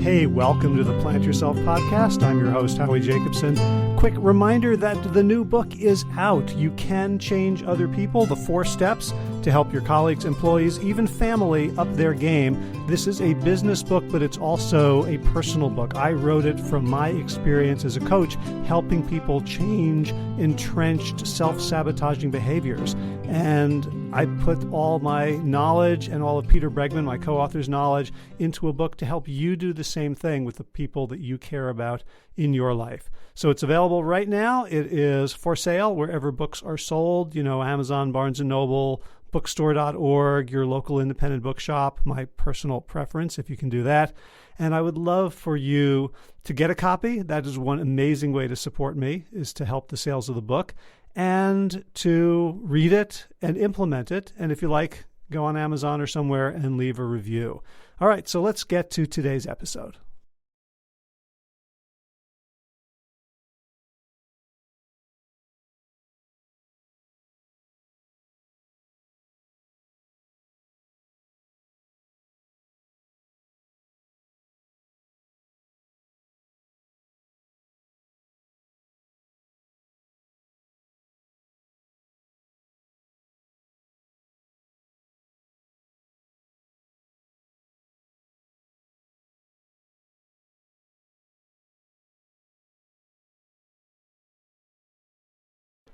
Hey, welcome to the Plant Yourself podcast. I'm your host, Howie Jacobson. Quick reminder that the new book is out. You can change other people, the 4 steps to help your colleagues, employees, even family up their game. This is a business book, but it's also a personal book. I wrote it from my experience as a coach, helping people change entrenched self-sabotaging behaviors. And I put all my knowledge and all of Peter Bregman, my co-author's knowledge, into a book to help you do the same thing with the people that you care about in your life. So it's available right now. It is for sale wherever books are sold, Amazon, Barnes & Noble, bookstore.org, your local independent bookshop, my personal preference, if you can do that. And I would love for you to get a copy. That is one amazing way to support me, is to help the sales of the book, and to read it and implement it. And if you like, go on Amazon or somewhere and leave a review. All right, so let's get to today's episode.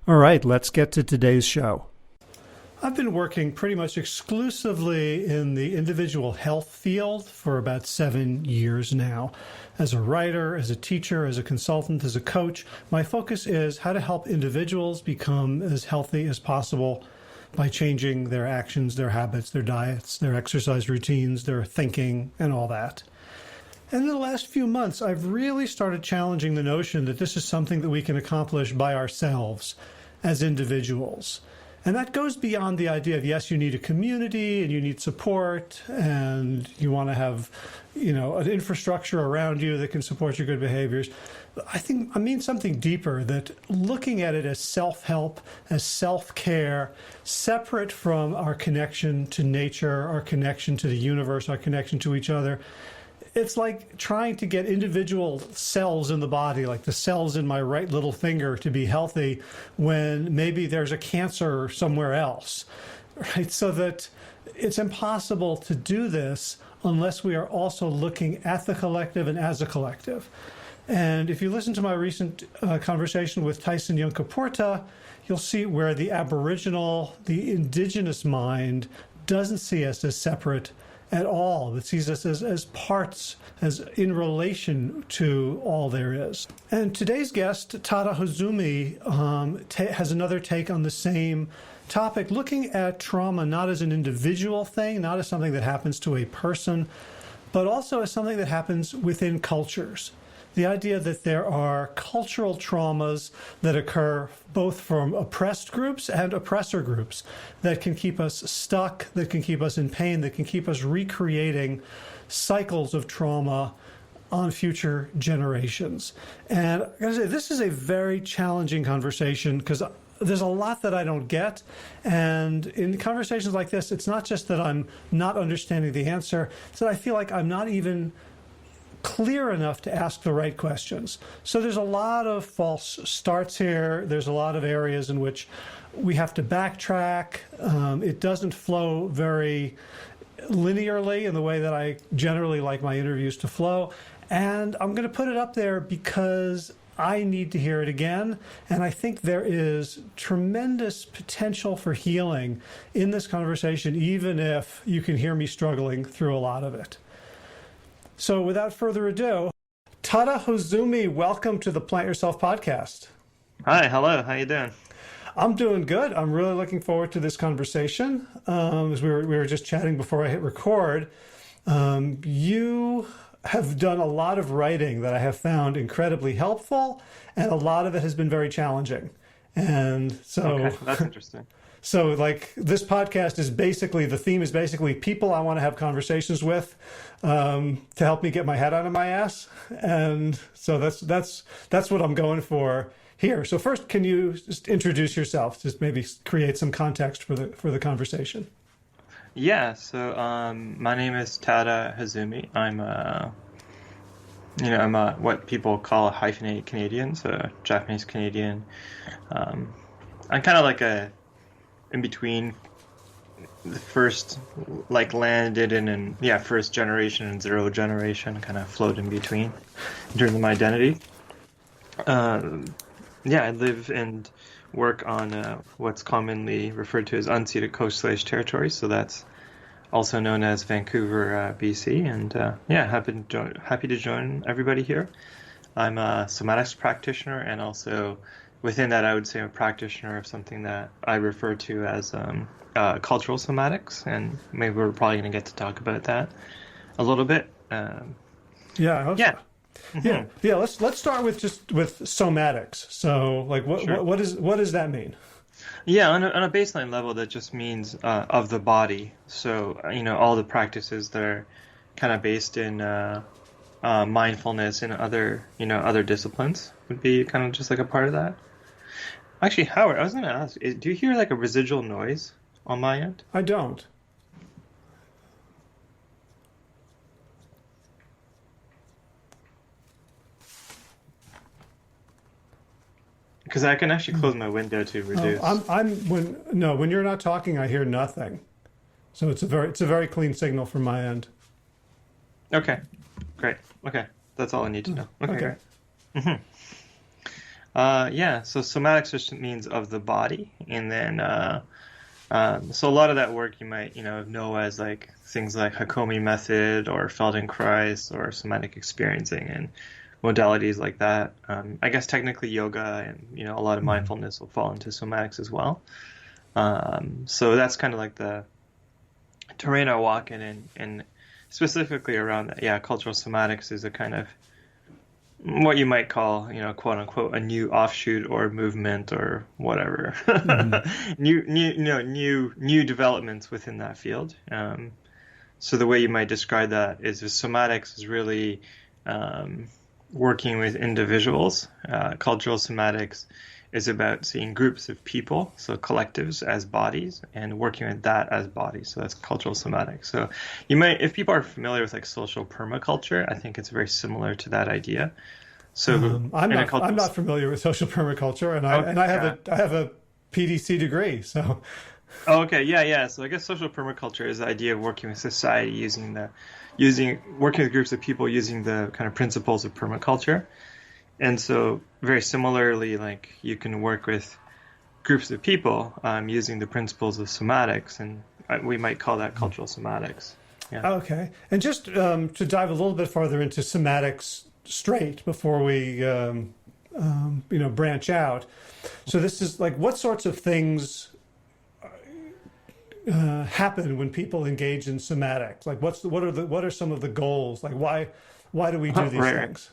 All right, let's get to today's show. I've been working pretty much exclusively in the individual health field for about 7 years now. As a writer, as a teacher, as a consultant, as a coach, my focus is how to help individuals become as healthy as possible by changing their actions, their habits, their diets, their exercise routines, their thinking, and all that. And in the last few months, I've really started challenging the notion that this is something that we can accomplish by ourselves as individuals. And that goes beyond the idea of, yes, you need a community and you need support and you want to have, an infrastructure around you that can support your good behaviors. I mean something deeper, that looking at it as self-help, as self-care, separate from our connection to nature, our connection to the universe, our connection to each other. It's like trying to get individual cells in the body, like the cells in my right little finger, to be healthy when maybe there's a cancer somewhere else, right? So that it's impossible to do this unless we are also looking at the collective and as a collective. And if you listen to my recent conversation with Tyson Yunkaporta, you'll see where the Aboriginal, the indigenous mind doesn't see us as separate at all. It sees us as parts, as in relation to all there is. And today's guest, Tada Hozumi, has another take on the same topic, looking at trauma not as an individual thing, not as something that happens to a person, but also as something that happens within cultures. The idea that there are cultural traumas that occur both from oppressed groups and oppressor groups that can keep us stuck, that can keep us in pain, that can keep us recreating cycles of trauma on future generations. And I gotta say, this is a very challenging conversation because there's a lot that I don't get. And in conversations like this, it's not just that I'm not understanding the answer, it's that I feel like I'm not even clear enough to ask the right questions. So there's a lot of false starts here. There's a lot of areas in which we have to backtrack. It doesn't flow very linearly in the way that I generally like my interviews to flow. And I'm going to put it up there because I need to hear it again. And I think there is tremendous potential for healing in this conversation, even if you can hear me struggling through a lot of it. So without further ado, Tada Hozumi, welcome to the Plant Yourself podcast. Hi, hello. How you doing? I'm doing good. I'm really looking forward to this conversation. As we were just chatting before I hit record, you have done a lot of writing that I have found incredibly helpful, and a lot of it has been very challenging. And so okay, that's interesting. So like this podcast is basically, the theme is basically people I want to have conversations with to help me get my head out of my ass. And so that's what I'm going for here. So first, can you just introduce yourself? Just maybe create some context for the conversation. Yeah, so my name is Tada Hozumi. I'm I'm a, what people call a hyphenated Canadian, so Japanese Canadian. Um, I'm kind of like a in between the first, like landed in yeah, first generation and zero generation, kind of float in between in terms of my identity. Um, yeah, I live and work on what's commonly referred to as unceded coast/territories, so that's also known as Vancouver, BC. And yeah, happy to join everybody here. I'm a somatics practitioner, and also within that, I would say I'm a practitioner of something that I refer to as cultural somatics, and maybe we're probably going to get to talk about that a little bit. Yeah, I hope Yeah. so. Hmm. Yeah. Let's start with just with somatics. So, like, Sure. what does that mean? Yeah, on a baseline level, that just means of the body. So, all the practices that are kind of based in mindfulness and other disciplines would be kind of just like a part of that. Actually, Howard, I was going to ask, do you hear like a residual noise on my end? I don't. Because I can actually close my window to reduce. When you're not talking, I hear nothing. So it's a very clean signal from my end. Okay, great. Okay, that's all I need to know. Okay, Okay. great. Hmm. Yeah, so somatics just means of the body, and then so a lot of that work you might know as like things like Hakomi method or Feldenkrais or somatic experiencing and modalities like that. I guess technically yoga and a lot of mindfulness will fall into somatics as well. So that's kind of like the terrain I walk in, and specifically around that. Yeah, cultural somatics is a kind of what you might call, quote unquote, a new offshoot or movement or whatever, new developments within that field. So the way you might describe that is somatics is really working with individuals. Cultural somatics is about seeing groups of people, so collectives as bodies, and working with that as bodies. So that's cultural somatics. So you might, if people are familiar with like social permaculture, I think it's very similar to that idea. So in a I'm cultural, not familiar with social permaculture, and okay, yeah. I have a PDC degree. So Oh, okay, yeah, yeah. So I guess social permaculture is the idea of working with society using working with groups of people using the kind of principles of permaculture. And so very similarly, like you can work with groups of people using the principles of somatics, and we might call that cultural somatics. Yeah. okay, and just to dive a little bit farther into somatics straight before we branch out. So this is like what sorts of things happen when people engage in somatics? Like what are some of the goals? Like why do we do these Right, right. things?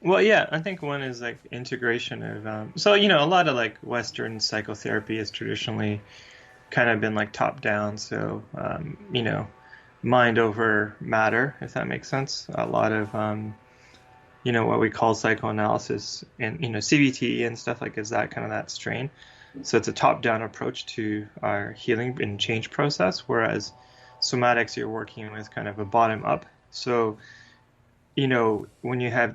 Well, yeah, I think one is like integration of so a lot of like Western psychotherapy has traditionally kind of been like top down, so mind over matter, if that makes sense. A lot of what we call psychoanalysis and CBT and stuff like is that kind of that strain. So it's a top-down approach to our healing and change process, whereas somatics you're working with kind of a bottom-up. So when you have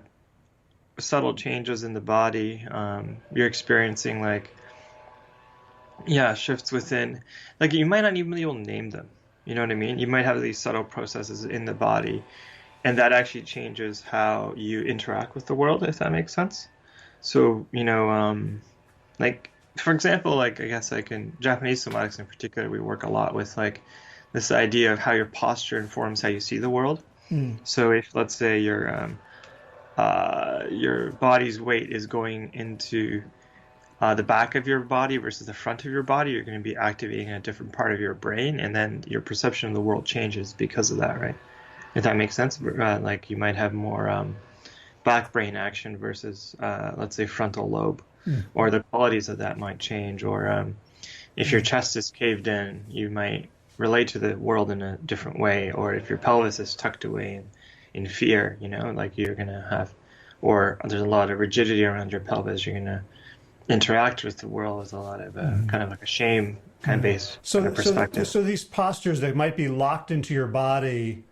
subtle changes in the body, you're experiencing like yeah shifts within, like you might not even be able to name them. You know what I mean? You might have these subtle processes in the body, and that actually changes how you interact with the world, if that makes sense. So, like for example, like I guess like in Japanese somatics in particular, we work a lot with like this idea of how your posture informs how you see the world. Mm. So if let's say your body's weight is going into the back of your body versus the front of your body, you're going to be activating a different part of your brain, and then your perception of the world changes because of that, right? If that makes sense, like you might have more back brain action versus, let's say, frontal lobe, Mm. or the qualities of that might change. Or if your chest is caved in, you might relate to the world in a different way. Or if your pelvis is tucked away in fear, like you're going to have, or there's a lot of rigidity around your pelvis, you're going to interact with the world with a lot of kind of like a shame kind of based kind of perspective. So these postures that might be locked into your body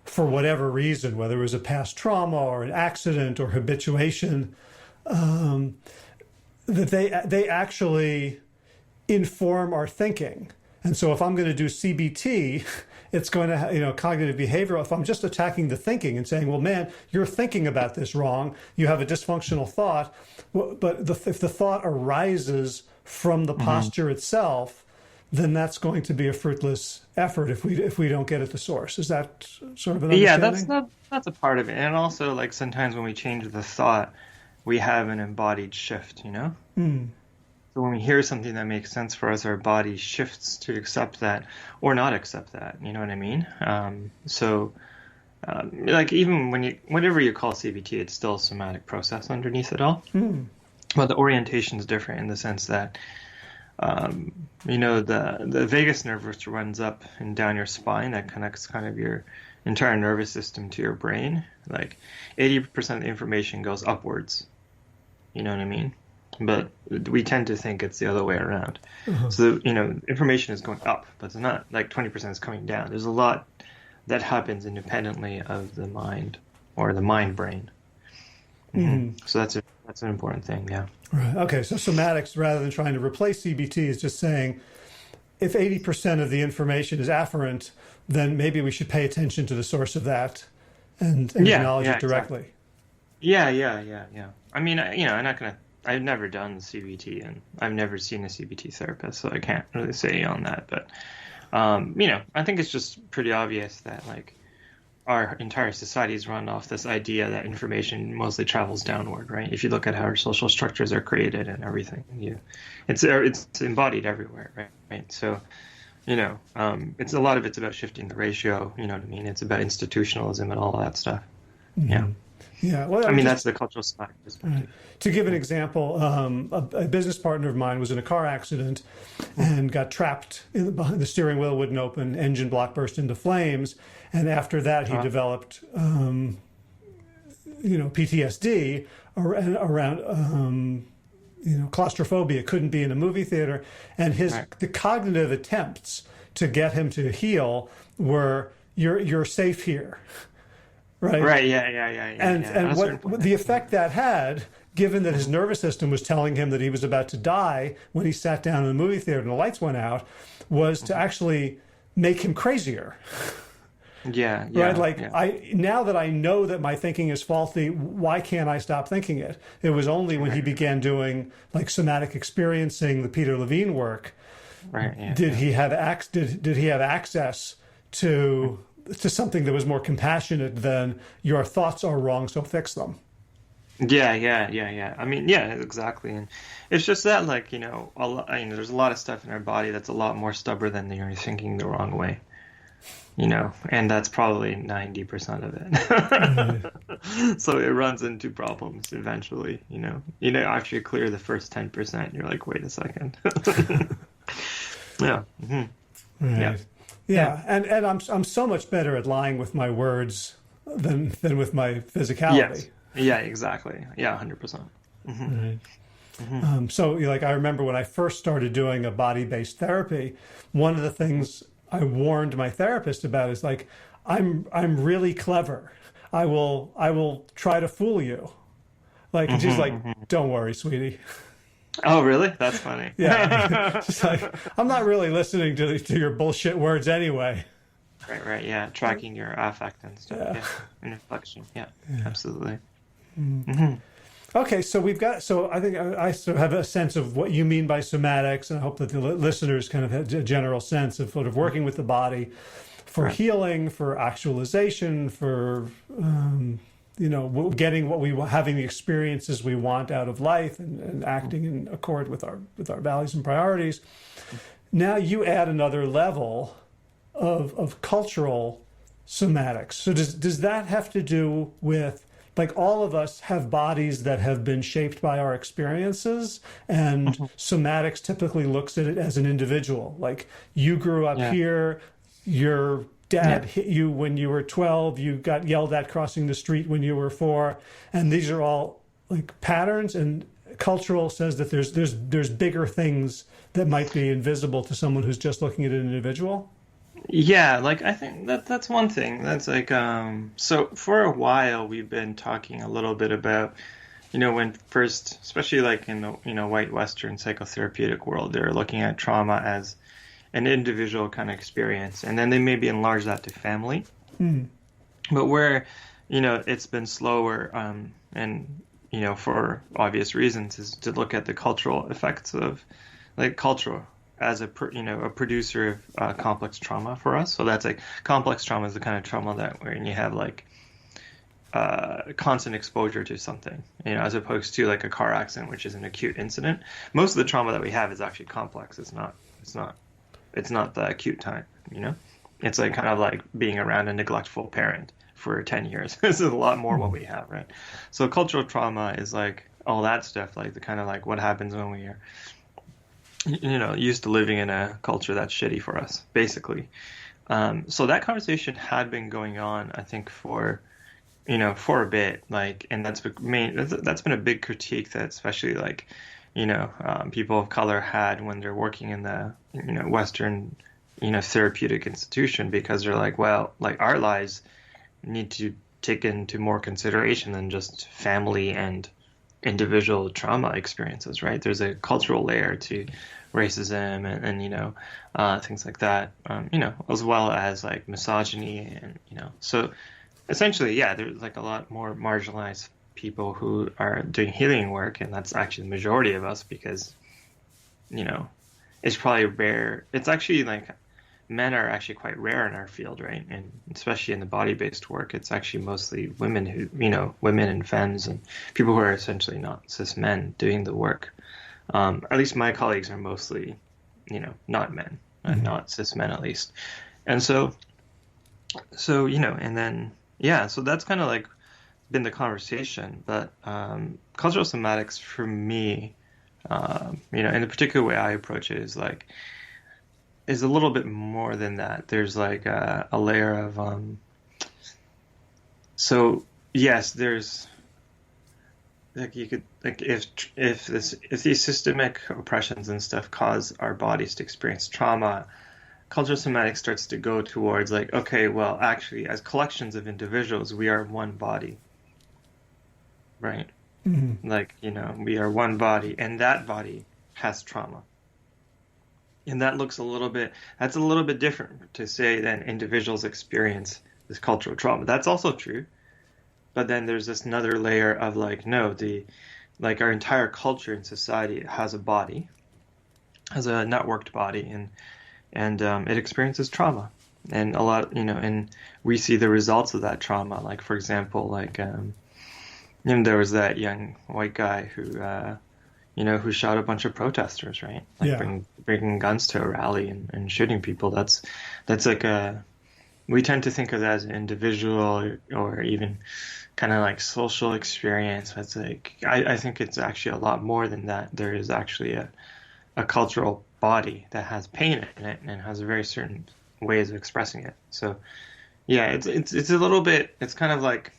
for whatever reason, whether it was a past trauma or an accident or habituation, that they actually inform our thinking. And so if I'm going to do CBT, it's going to, cognitive behavioral, if I'm just attacking the thinking and saying, well, man, you're thinking about this wrong, you have a dysfunctional thought, but if the thought arises from the posture itself, then that's going to be a fruitless effort if we don't get at the source. Is that sort of an understanding? Yeah, that's a part of it. And also, like, sometimes when we change the thought, we have an embodied shift, So when we hear something that makes sense for us, our body shifts to accept that or not accept that. You know what I mean? Like, even whatever you call CBT, it's still a somatic process underneath it all. But the orientation is different in the sense that, the vagus nerve, which runs up and down your spine, that connects kind of your entire nervous system to your brain. Like 80% of the information goes upwards. You know what I mean? But we tend to think it's the other way around. So, information is going up, but it's not like 20% is coming down. There's a lot that happens independently of the mind or the mind brain. So that's an important thing. Yeah. Right. Okay. So somatics, rather than trying to replace CBT, is just saying if 80% of the information is afferent, then maybe we should pay attention to the source of that and acknowledge it directly. Exactly. Yeah. I mean, I've never done CBT and I've never seen a CBT therapist, so I can't really say on that. But, I think it's just pretty obvious that, like, our entire society is run off this idea that information mostly travels downward, right? If you look at how our social structures are created and everything, it's embodied everywhere, right? So, it's a lot of it's about shifting the ratio. You know what I mean? It's about institutionalism and all that stuff. Yeah. Yeah, well, that's the cultural side perspective. To give an example, a business partner of mine was in a car accident and got trapped behind the steering wheel wouldn't open, engine block burst into flames, and after that he developed, PTSD around, claustrophobia. Couldn't be in a movie theater, and the cognitive attempts to get him to heal were, "You're safe here." Right. Yeah. And what the effect that had, given that his nervous system was telling him that he was about to die when he sat down in the movie theater and the lights went out, was to actually make him crazier. Yeah. Right. Like, now that I know that my thinking is faulty, why can't I stop thinking it? It was only when he began doing, like, somatic experiencing, the Peter Levine work, did he have access to something that was more compassionate than your thoughts are wrong, so fix them. Yeah. I mean, yeah, exactly. And it's just that, like, there's a lot of stuff in our body that's a lot more stubborn than you're thinking the wrong way. And that's probably 90% of it. So it runs into problems eventually, after you clear the first 10%, you're like, wait a second. Yeah. Right. Yeah. And I'm so much better at lying with my words than with my physicality. Yes. Yeah, exactly. Yeah, 100%. Right. So, I remember when I first started doing a body-based therapy, one of the things I warned my therapist about is, like, I'm really clever. I will try to fool you. Like, and she's like, don't worry, sweetie. Oh, really? That's funny. Yeah. She's like, I'm not really listening to your bullshit words anyway. Right. Yeah. Tracking your affect and stuff. Yeah. And inflection. Yeah. Absolutely. Okay. So I think I sort of have a sense of what you mean by somatics, and I hope that the listeners kind of have a general sense of sort of working with the body for healing, for actualization, for, getting having the experiences we want out of life and acting in accord with our values and priorities. Now you add another level of cultural somatics. So does that have to do with, like, all of us have bodies that have been shaped by our experiences, and somatics typically looks at it as an individual. Like, you grew up here, your dad hit you when you were 12, you got yelled at crossing the street when you were 4, and these are all, like, patterns. And cultural says that there's bigger things that might be invisible to someone who's just looking at an individual. Yeah, like I think that's one thing. That's like so for a while we've been talking a little bit about, when first, especially like in the, white Western psychotherapeutic world, they're looking at trauma as an individual kind of experience, and then they maybe enlarge that to family. Mm. But where, it's been slower, and for obvious reasons, is to look at the cultural effects of like cultural as a producer of complex trauma for us. So that's like complex trauma is the kind of trauma that when you have like constant exposure to something, as opposed to like a car accident, which is an acute incident. Most of the trauma that we have is actually complex. It's not the acute time, It's like kind of like being around a neglectful parent for 10 years. This is a lot more what we have, right? So cultural trauma is like all that stuff, like the kind of like what happens when we are, used to living in a culture that's shitty for us, basically. So that conversation had been going on, I think, for a bit, like, and that's been a big critique that especially like, people of color had when they're working in the, Western, therapeutic institution, because they're like, well, like our lives need to take into more consideration than just family and individual trauma experiences, right? There's a cultural layer to racism and things like that, as well as like misogyny and, so essentially, yeah, there's like a lot more marginalized people who are doing healing work, and that's actually the majority of us because, you know, it's probably rare. It's actually like men are actually quite rare in our field, right? And especially in the body-based work, it's actually mostly women who, women and femmes and people who are essentially not cis men doing the work. At least my colleagues are mostly, not men, not cis men at least. And so, and then, yeah, so that's kind of like been the conversation. But cultural somatics for me, in the particular way I approach it is a little bit more than that. There's like a layer of so yes, there's like you could like if these systemic oppressions and stuff cause our bodies to experience trauma, cultural somatics starts to go towards like, okay, well, actually, as collections of individuals, we are one body, right? Mm-hmm. Like, we are one body, and that body has trauma. And that's a little bit different to say than individuals experience this cultural trauma. That's also true. But then there's this another layer of like, no, like our entire culture and society has a body, has a networked body, and it experiences trauma, and a lot, and we see the results of that trauma. Like, for example, like, there was that young white guy who shot a bunch of protesters, right? Like, Yeah. bringing guns to a rally and shooting people. That's like we tend to think of that as an individual or even kind of like social experience. It's like, I think it's actually a lot more than that. There is actually a cultural body that has pain in it and has a very certain ways of expressing it. So yeah, it's a little bit, it's kind of like,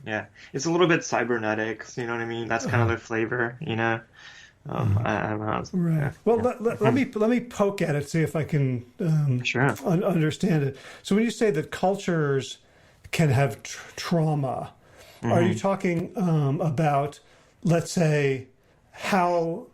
yeah, it's a little bit cybernetics, you know what I mean? That's kind of Uh-huh. the flavor. I don't know. Right. Yeah, Well, yeah. let me poke at it, see if I can Sure. understand it. So when you say that cultures can have trauma, are you Hmm. talking about, let's say, how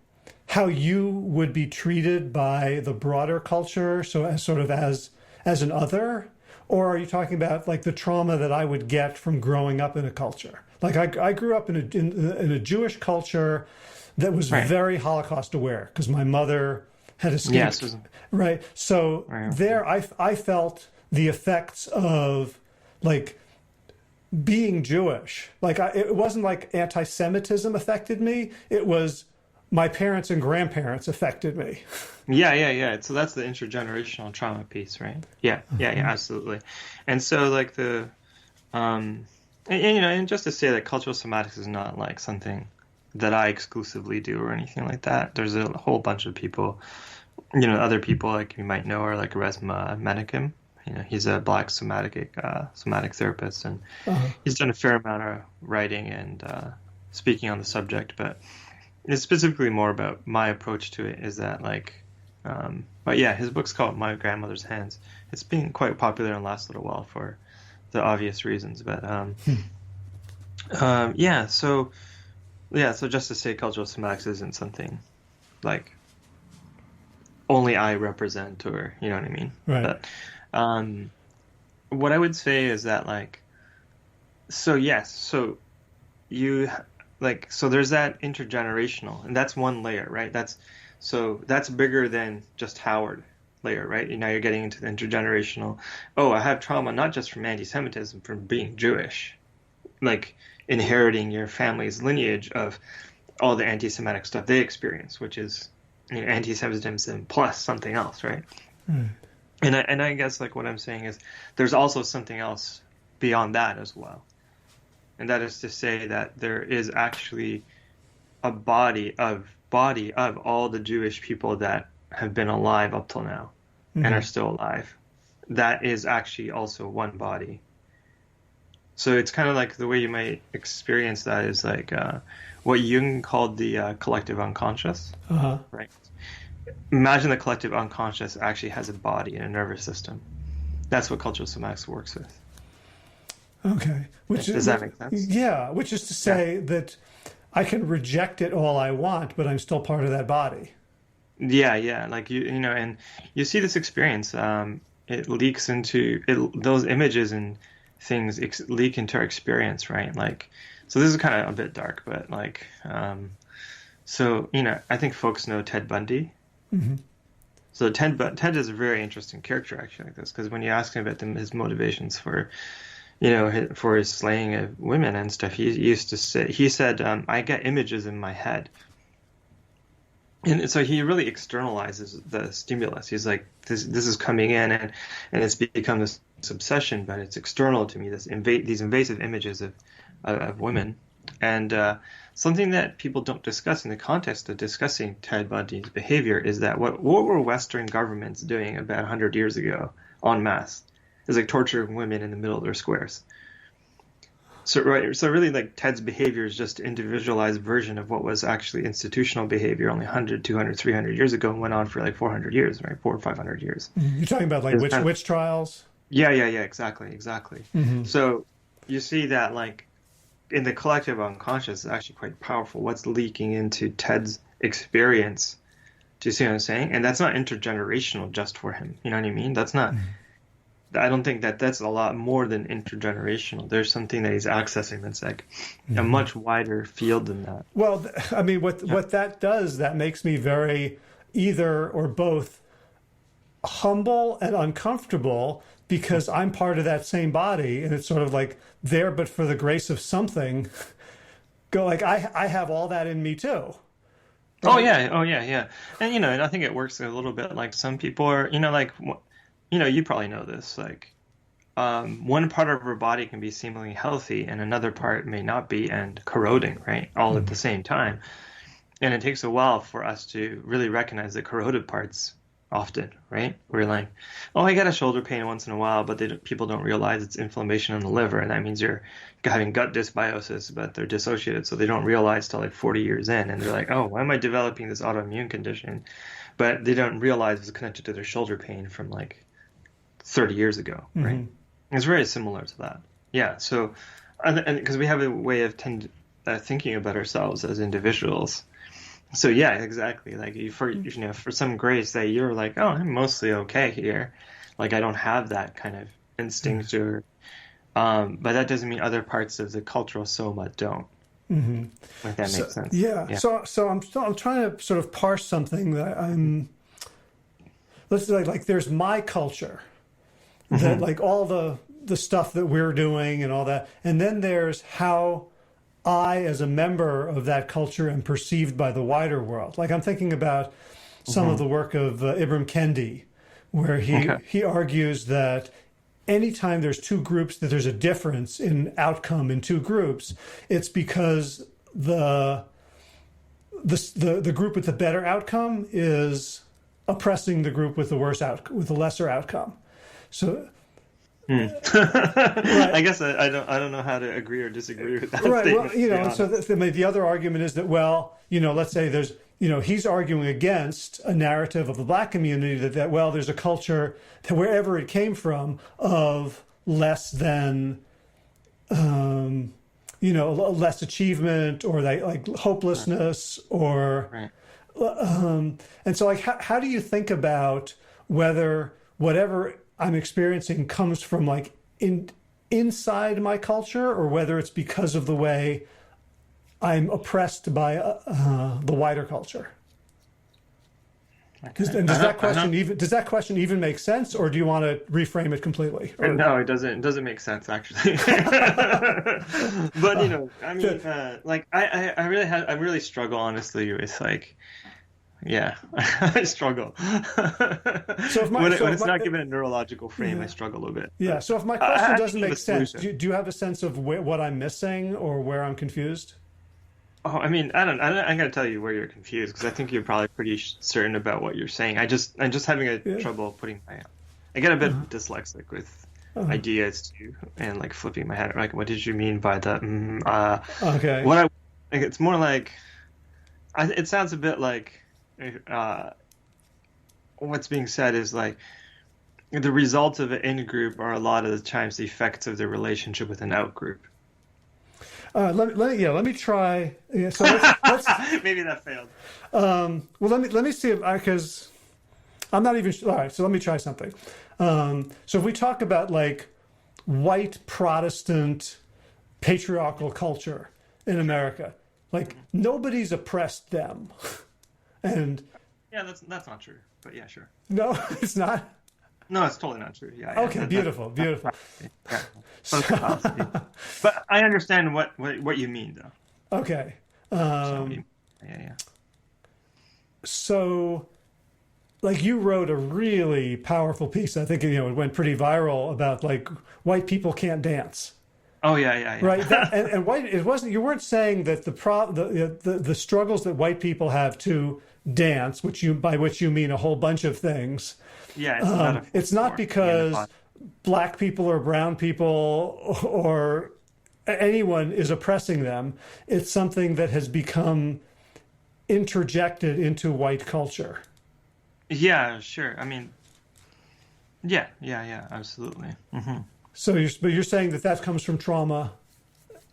how you would be treated by the broader culture, so as sort of as an other, or are you talking about like the trauma that I would get from growing up in a culture? Like I grew up in a Jewish culture that was Right. very Holocaust aware because my mother had Yes. escaped, right? So Right. there I felt the effects of like being Jewish. Like it wasn't like anti-Semitism affected me. It was my parents and grandparents affected me. Yeah. So that's the intergenerational trauma piece, right? Yeah, absolutely. And so like um, and just to say that cultural somatics is not like something that I exclusively do or anything like that. There's a whole bunch of people, other people like you might know are like Resma Menakem. He's a black somatic therapist, and Uh-huh. he's done a fair amount of writing and speaking on the subject. But it's specifically more about my approach to it is that like But yeah, his book's called My Grandmother's Hands. It's been quite popular in the last little while for the obvious reasons. But yeah, so just to say, cultural somatics isn't something like only I represent, or you know what I mean. Right. But what I would say is that like, so yes, so you like, so there's that intergenerational, and that's one layer, right? That's bigger than just Howard layer, right? And now you're getting into the intergenerational. Oh, I have trauma not just from anti-Semitism, from being Jewish, like inheriting your family's lineage of all the anti-Semitic stuff they experience, which is, you know, anti-Semitism plus something else, right? Right. And I guess like what I'm saying is there's also something else beyond that as well. And that is to say that there is actually a body of all the Jewish people that have been alive up till now and are still alive. That is actually also one body. So it's kind of like the way you might experience that is like what Jung called the collective unconscious, right? Imagine the collective unconscious actually has a body and a nervous system. That's what cultural somatics works with. Okay. Does that make sense? Yeah, which is to say that I can reject it all I want, but I'm still part of that body. Yeah. Like you know, and you see this experience. It leaks into it, those images and things leak into our experience, right? Like, so this is kind of a bit dark, but like, so you know, I think folks know Ted Bundy. So Ted is a very interesting character actually, like this, because when you ask him about his motivations for, you know, for his slaying of women and stuff, he said, I get images in my head. And so he really externalizes the stimulus. He's like, this is coming in and it's become this obsession, but it's external to me, these invasive images of women. And something that people don't discuss in the context of discussing Ted Bundy's behavior is that what were Western governments doing about 100 years ago en masse? Is like torturing women in the middle of their squares. So really like Ted's behavior is just an individualized version of what was actually institutional behavior only 100, 200, 300 years ago and went on for like 400 years, right? 400 or 500 years. You're talking about like witch trials? Yeah, exactly. So you see that like in the collective unconscious is actually quite powerful. What's leaking into Ted's experience? Do you see what I'm saying? And that's not intergenerational just for him. You know what I mean? That's not... I don't think that's a lot more than intergenerational. There's something that he's accessing that's like a much wider field than that. Well, I mean, what that does, that makes me very either or both humble and uncomfortable because I'm part of that same body, and it's sort of like there, but for the grace of something, go like I have all that in me too. Right? Oh yeah. And you know, and I think it works a little bit like some people are, you know, like. You know, you probably know this, like one part of our body can be seemingly healthy and another part may not be and corroding, right? All at the same time. And it takes a while for us to really recognize the corroded parts often, right? We're like, oh, I get a shoulder pain once in a while, but people don't realize it's inflammation in the liver. And that means you're having gut dysbiosis, but they're dissociated. So they don't realize till like 40 years in. And they're like, oh, why am I developing this autoimmune condition? But they don't realize it's connected to their shoulder pain from like 30 years ago, right? It's very similar to that. Yeah. So, and because we have a way of thinking about ourselves as individuals. So yeah, exactly. Like for some grace that you're like, oh, I'm mostly okay here. Like I don't have that kind of instinct or, but that doesn't mean other parts of the cultural soma don't. Like that makes sense. Yeah. So I'm trying to sort of parse something that let's say like there's my culture. That like all the stuff that we're doing and all that. And then there's how I, as a member of that culture, am perceived by the wider world. Like I'm thinking about some of the work of Ibram Kendi, where he argues that anytime there's two groups, that there's a difference in outcome in two groups, it's because the group with the better outcome is oppressing the group with the with the lesser outcome. So, right. I guess I don't know how to agree or disagree with that statement. Well, you know, so the other argument is that, well, you know, let's say there's he's arguing against a narrative of the black community that well, there's a culture that wherever it came from of less than, less achievement or like hopelessness or, Right. and so like, how do you think about whether whatever I'm experiencing comes from like inside my culture or whether it's because of the way I'm oppressed by the wider culture? Okay. And does that question even make sense, or do you want to reframe it completely? No, it doesn't. It doesn't make sense actually. But I mean, like I really struggle honestly with like, yeah, I struggle. So when it's not given a neurological frame, I struggle a bit. Yeah. So if my I question have to doesn't give a make sense, solution. do you have a sense of what I'm missing or where I'm confused? Oh, I mean, I gotta tell you where you're confused because I think you're probably pretty certain about what you're saying. I'm just having trouble putting I get a bit dyslexic with ideas too, and like flipping my head. Like, what did you mean by the? Okay. Like, it's more like, it sounds a bit like, what's being said is like, the results of an in-group are a lot of the times the effects of the relationship with an out-group. Let me try. Yeah, so let's maybe that failed. well, let me see if because I'm not even sure. All right, so let me try something. So if we talk about like white Protestant patriarchal culture in America, like nobody's oppressed them, and yeah, that's not true. But yeah, sure. no, it's not. No, it's totally not true. Yeah. Okay, beautiful. Yeah. But I understand what you mean, though. Okay. Yeah. So, like, you wrote a really powerful piece. I think it went pretty viral about like white people can't dance. Oh yeah. Right. And white. It wasn't. You weren't saying that the struggles that white people have to dance, by which you mean a whole bunch of things. Yeah, it's not because black people or brown people or anyone is oppressing them. It's something that has become interjected into white culture. Yeah, sure. I mean, yeah, absolutely. Mm-hmm. So you're saying that comes from trauma.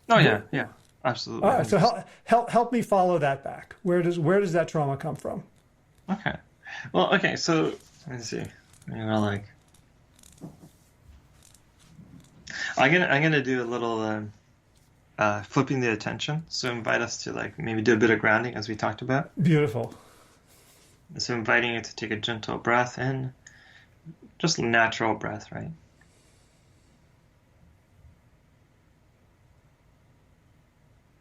Oh yeah, absolutely. All right, so help me follow that back. Where does that trauma come from? Okay. Well, okay. So let's see. Like I'm gonna do a little flipping the attention. So invite us to like maybe do a bit of grounding as we talked about. Beautiful. So inviting you to take a gentle breath in, just natural breath, right?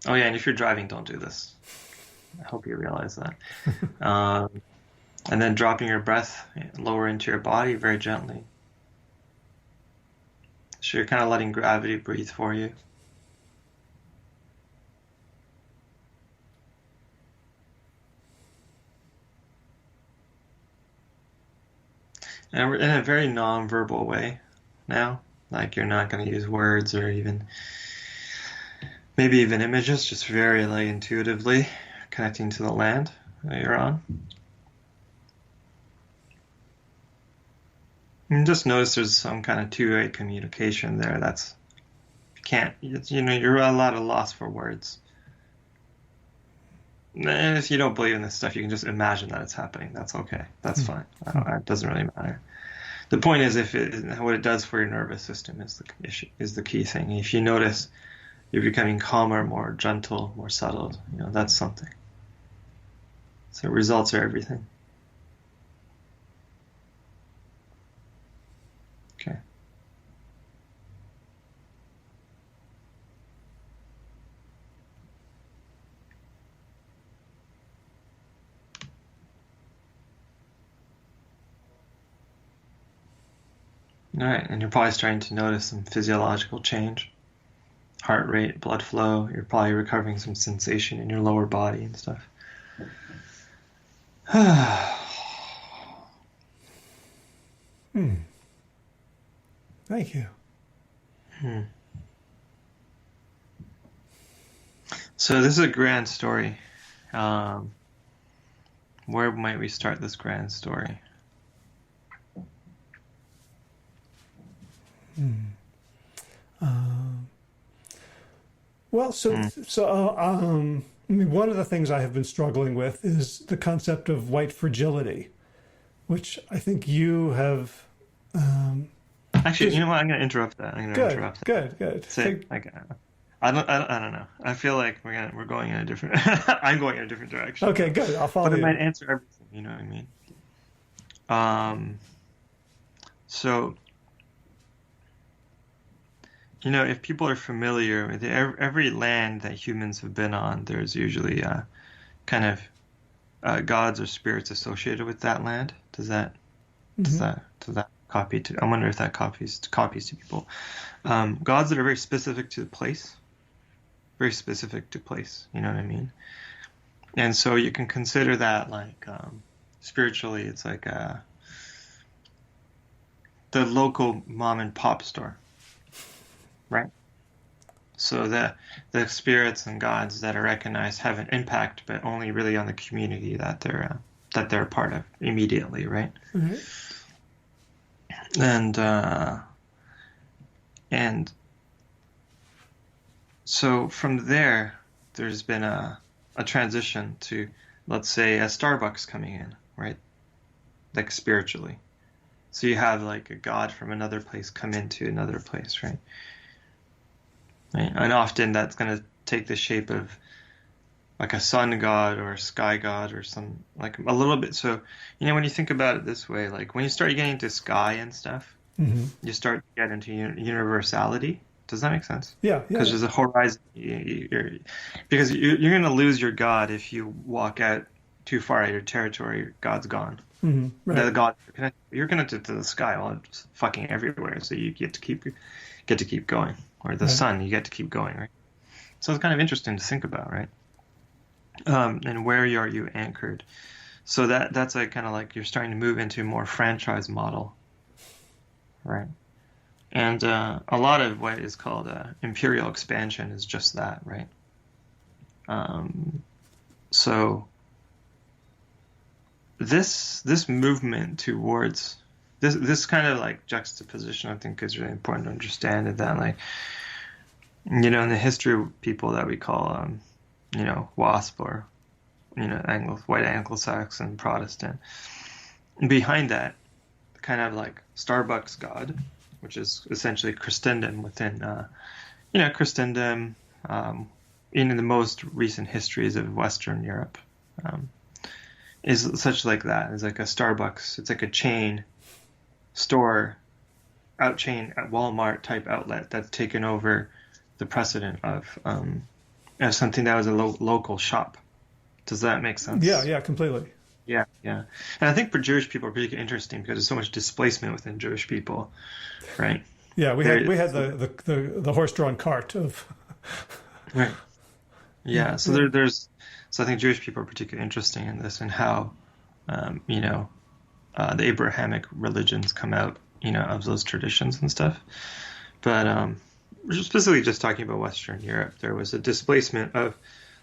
Oh yeah, and if you're driving, don't do this. I hope you realize that. And then dropping your breath lower into your body very gently. So you're kind of letting gravity breathe for you. And we're in a very non-verbal way now. Like you're not going to use words or maybe even images, just very like intuitively connecting to the land that you're on. And just notice there's some kind of two-way communication there. You're a lot of loss for words. And if you don't believe in this stuff, you can just imagine that it's happening. That's okay. That's fine. It doesn't really matter. The point is, what it does for your nervous system is the key thing. If you notice you're becoming calmer, more gentle, more settled, that's something. So results are everything. Okay. All right, and you're probably starting to notice some physiological change. Heart rate, blood flow. You're probably recovering some sensation in your lower body and stuff. Thank you. So this is a grand story. Where might we start this grand story? Well, I mean, one of the things I have been struggling with is the concept of white fragility, which I think you have. Actually, you know what? I'm going to interrupt that. I'm going to interrupt that. Good. Say, like, I don't know. I feel like we're going in a different. I'm going in a different direction. Okay, good. I'll follow But it you. might answer everything. You know what I mean? So, if people are familiar with every land that humans have been on, there's usually kind of gods or spirits associated with that land. Does that copy to? I wonder if that copies to people. Gods that are very specific to the place, very specific to place. You know what I mean? And so you can consider that like spiritually, it's like the local mom and pop store, right? So the spirits and gods that are recognized have an impact, but only really on the community that they're a part of immediately, right? Mm-hmm. And so from there's been a transition to, let's say, a Starbucks coming in, right? Like spiritually. So you have like a god from another place come into another place, right? And often that's going to take the shape of like a sun god or a sky god or some, like a little bit. So, when you think about it this way, like when you start getting into sky and stuff, you start to get into universality. Does that make sense? Yeah. Because there's a horizon. Because you're going to lose your god if you walk out too far out of your territory. God's gone. Mm-hmm. Right. The god you're connected to the sky. Well, it's fucking everywhere. So you get to keep going. Or the sun, you get to keep going, right? So it's kind of interesting to think about, right? And where are you anchored? So that's like kind of like you're starting to move into a more franchise model, right? And a lot of what is called imperial expansion is just that, right? So this movement towards this kind of like juxtaposition, I think, is really important to understand. That like, in the history of people that we call WASP or white Anglo-Saxon Protestant, and behind that, kind of like Starbucks God, which is essentially Christendom within Christendom in the most recent histories of Western Europe, is such like that. It's like a Starbucks. It's like a chain store, chain at Walmart type outlet that's taken over the precedent of something that was a local shop. Does that make sense? Yeah, completely. Yeah. And I think for Jewish people, it's pretty interesting because there's so much displacement within Jewish people, right? Yeah, we had the horse-drawn cart of. Right. Yeah. So there's I think Jewish people are particularly interesting in this and how the Abrahamic religions come out, of those traditions and stuff. But we're specifically just talking about Western Europe. There was a displacement of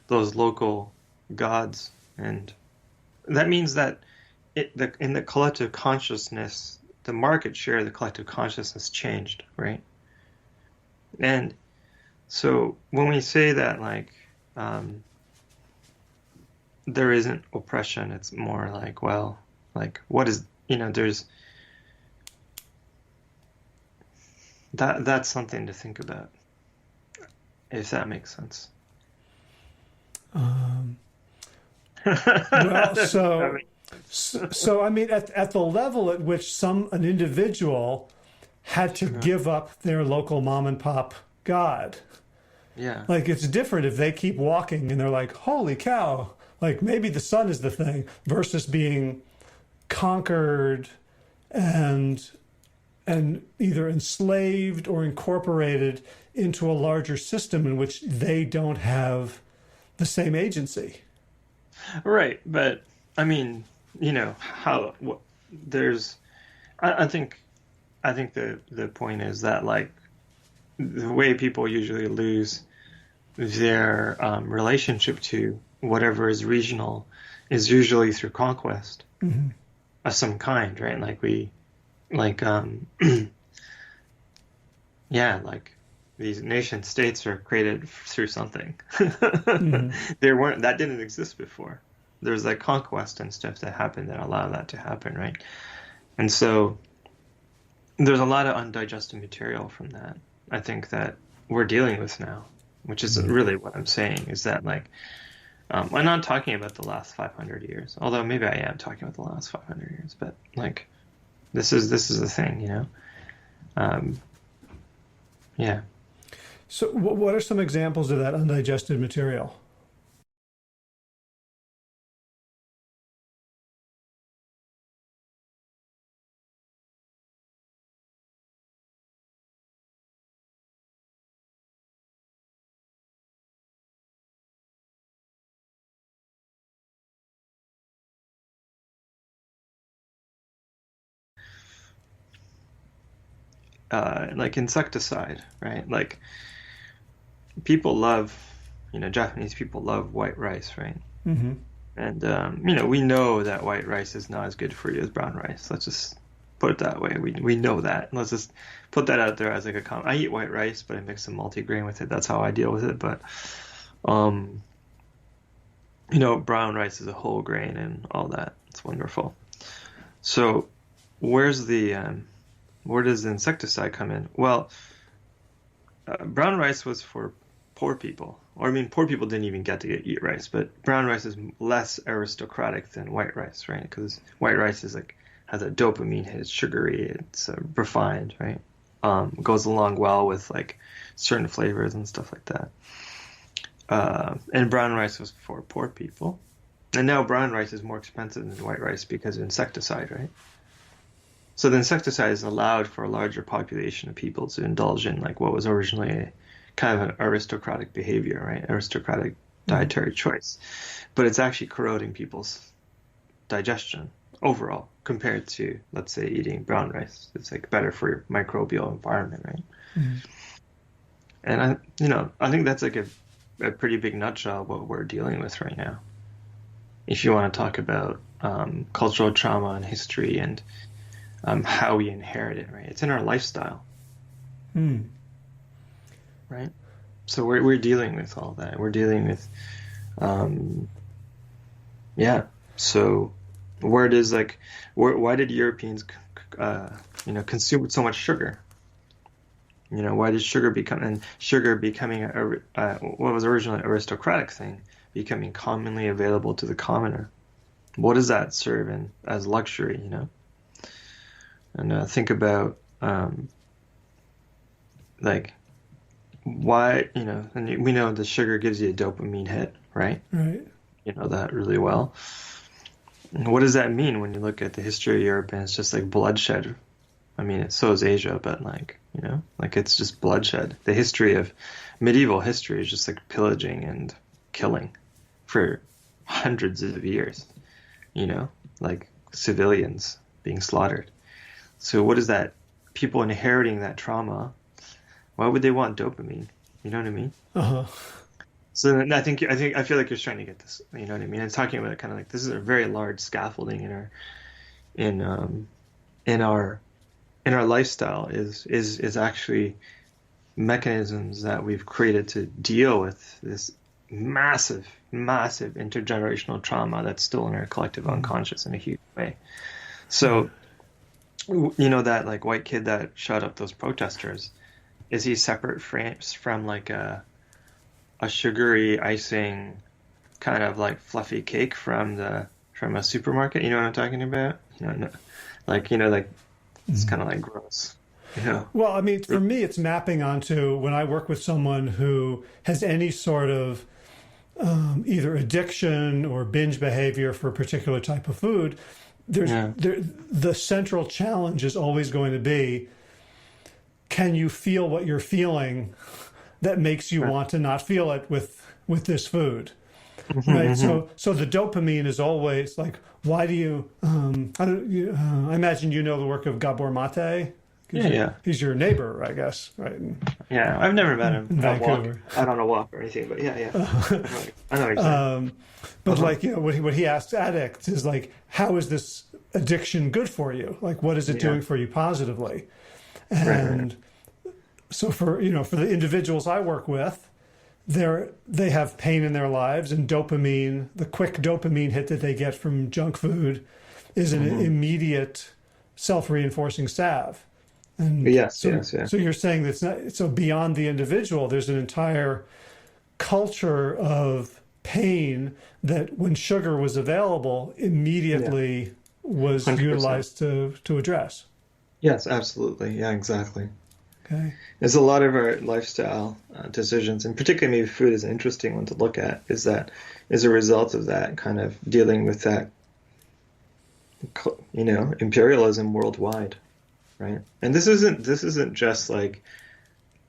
those local gods, and that means that in the collective consciousness, the market share of the collective consciousness changed, right? And so when we say that, like, there isn't oppression, it's more like, well, like, what is, there's that's something to think about, if that makes sense. Well, so I mean, at the level at which an individual had to give up their local mom and pop god, like it's different if they keep walking and they're like, holy cow, like maybe the sun is the thing, versus being conquered and either enslaved or incorporated into a larger system in which they don't have the same agency. Right, but I mean, I think the point is that, like, the way people usually lose their relationship to whatever is regional is usually through conquest Mm-hmm. of some kind, right? Like, yeah, like these nation states are created through something. Mm-hmm. That didn't exist before. There's like conquest and stuff that happened that allow that to happen, right? And so there's a lot of undigested material from that. I think that we're dealing with now, which is really what I'm saying is that like I'm not talking about the last 500 years, although maybe I am talking about the last 500 years, but like this is a thing, you know? Um, yeah. So, what are some examples of that undigested material? Like insecticide, right? Like people love, Japanese people love white rice, right? Mm-hmm. And we know that white rice is not as good for you as brown rice. Let's just put it that way. We know that. Let's just put that out there as like a comment. I eat white rice, but I mix some multigrain with it. That's how I deal with it. But um, brown rice is a whole grain and all that. It's wonderful. So where does the insecticide come in? Well, brown rice was for poor people. Or I mean, poor people didn't even get to eat rice, but brown rice is less aristocratic than white rice, right? Because white rice is like has a dopamine hit, it's sugary, it's refined, right? Goes along well with like certain flavors and stuff like that. And brown rice was for poor people. And now brown rice is more expensive than white rice because of insecticide, right? So the insecticide is allowed for a larger population of people to indulge in like what was originally kind of an aristocratic behavior, right? Aristocratic dietary choice. But it's actually corroding people's digestion overall compared to, let's say, eating brown rice. It's like better for your microbial environment, right? Mm-hmm. And I think that's like a pretty big nutshell of what we're dealing with right now. If you want to talk about cultural trauma and history and how we inherit it, right? It's in our lifestyle, right? So we're dealing with all that. We're dealing with, yeah. So why did Europeans, consume so much sugar? Why did sugar becoming what was originally an aristocratic thing, becoming commonly available to the commoner? What does that serve in as luxury, And think about like why, and we know the sugar gives you a dopamine hit, right? Right. You know that really well. And what does that mean when you look at the history of Europe and it's just like bloodshed? I mean, so is Asia, but like it's just bloodshed. The history of medieval history is just like pillaging and killing for hundreds of years, like civilians being slaughtered. So what is that? People inheriting that trauma, why would they want dopamine? You know what I mean? Uh-huh. So then I feel like you're trying to get this. You know what I mean? I'm talking about kind of like this is a very large scaffolding in our lifestyle is actually mechanisms that we've created to deal with this massive intergenerational trauma that's still in our collective unconscious in a huge way. So, that like white kid that shot up those protesters, is he separate from like a sugary icing kind of like fluffy cake from a supermarket? You know what I'm talking about? Like it's kind of like gross. Well, I mean, for me, it's mapping onto when I work with someone who has any sort of either addiction or binge behavior for a particular type of food. The central challenge is always going to be, can you feel what you're feeling that makes you want to not feel it with this food? Right. So the dopamine is always like, why do you, I imagine the work of Gabor Mate, Yeah. He's your neighbor, I guess, right? Yeah, I've never met him. In Vancouver. Out on a walk or anything, but yeah. I know exactly. But like, you know, what he asks addicts is like, how is this addiction good for you? Like, what is it doing for you positively? And so for the individuals I work with, they have pain in their lives, and dopamine, the quick dopamine hit that they get from junk food, is an immediate self-reinforcing salve. And so you're saying that's not so beyond the individual. There's an entire culture of pain that, when sugar was available, immediately was 100%. Utilized to address. Yes, absolutely. Yeah, exactly. Okay. There's a lot of our lifestyle decisions, and particularly maybe food is an interesting one to look at, is that as a result of that kind of dealing with that, you know, imperialism worldwide, right? And this isn't just like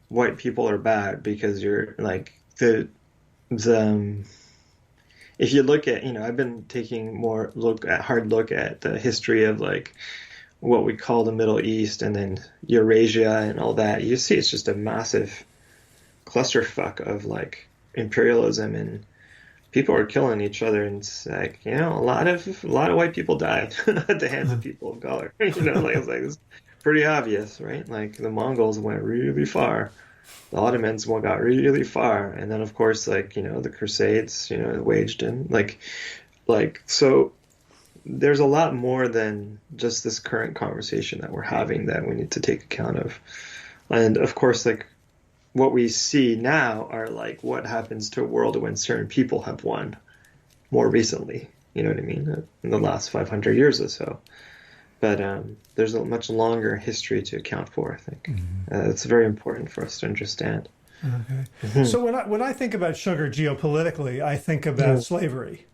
white people are bad because you're like the if you look at, you know, I've been taking hard look at the history of like what we call the Middle East and then Eurasia and all that. You see it's just a massive clusterfuck of like imperialism, and people are killing each other, and it's like, you know, a lot of white people died at the hands of people of color. You know, like it's pretty obvious, right? Like the Mongols went really far. The Ottomans got really far, and then of course, like, you know, the Crusades, you know, waged in like so. There's a lot more than just this current conversation that we're having that we need to take account of, and of course, like what we see now are like what happens to a world when certain people have won more recently. You know what I mean? In the last 500 years or so. But there's a much longer history to account for, I think. It's very important for us to understand. Okay. So when I think about sugar geopolitically, I think about slavery.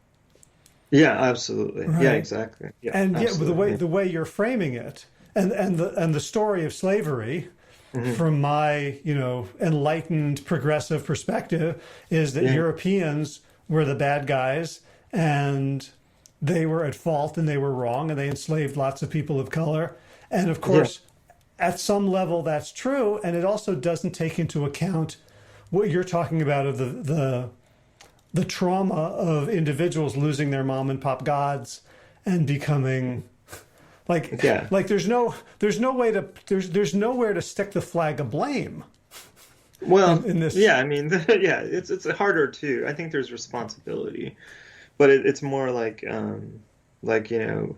Yeah, absolutely. Right? Yeah, exactly. Yeah, and absolutely. The way you're framing it, and the story of slavery, from my, you know, enlightened progressive perspective, is that Europeans were the bad guys, and they were at fault, and they were wrong, and they enslaved lots of people of color. And of course, at some level, that's true, and it also doesn't take into account what you're talking about of the trauma of individuals losing their mom and pop gods and becoming like there's nowhere to stick the flag of blame. Well, in this. I mean, it's harder too. I think there's responsibility, but it's more like you know,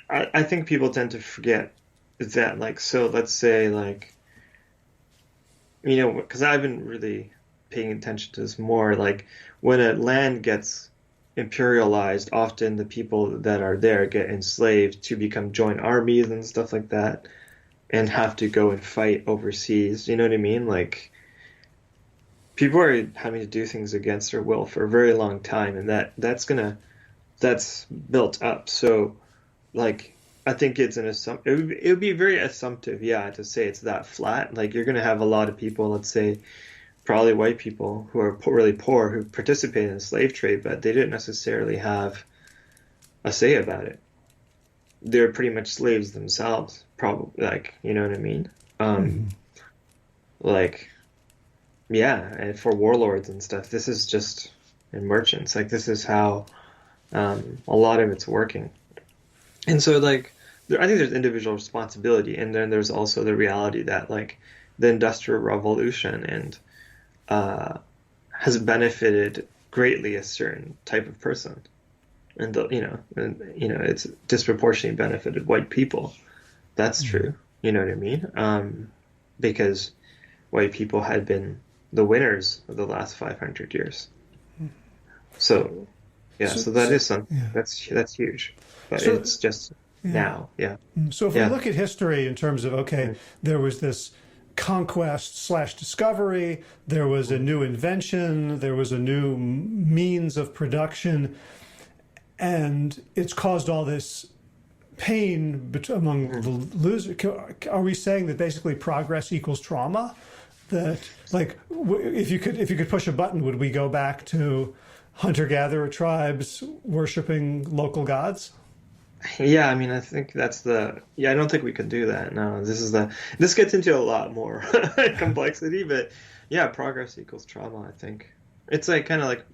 I think people tend to forget that, like, so let's say, like, you know, because I've been really paying attention to this more, like when a land gets imperialized, often the people that are there get enslaved to become joint armies and stuff like that, and have to go and fight overseas. You know what I mean? Like, people are having to do things against their will for a very long time, and that's built up. So, like, I think it's it would be very assumptive, to say it's that flat. Like, you're gonna have a lot of people, let's say, probably white people who are really poor, who participate in the slave trade, but they didn't necessarily have a say about it. They're pretty much slaves themselves, probably. Like, you know what I mean? Like, and for warlords and stuff, this is just, and merchants, like, this is how a lot of it's working. And so, like, I think there's individual responsibility, and then there's also the reality that, like, the Industrial Revolution and has benefited greatly a certain type of person, and it's disproportionately benefited white people. That's true. You know what I mean? Because white people had been the winners of the last 500 years. So that is something that's huge, but it's just now. So if we look at history in terms of, there was this conquest/discovery, there was a new invention, there was a new means of production, and it's caused all this pain among the losers. Are we saying that basically progress equals trauma? That, like, if you could push a button, would we go back to hunter-gatherer tribes worshiping local gods? Yeah, I mean, I think yeah, I don't think we can do that. No, this gets into a lot more complexity, but yeah, progress equals trauma, I think. It's like kind of like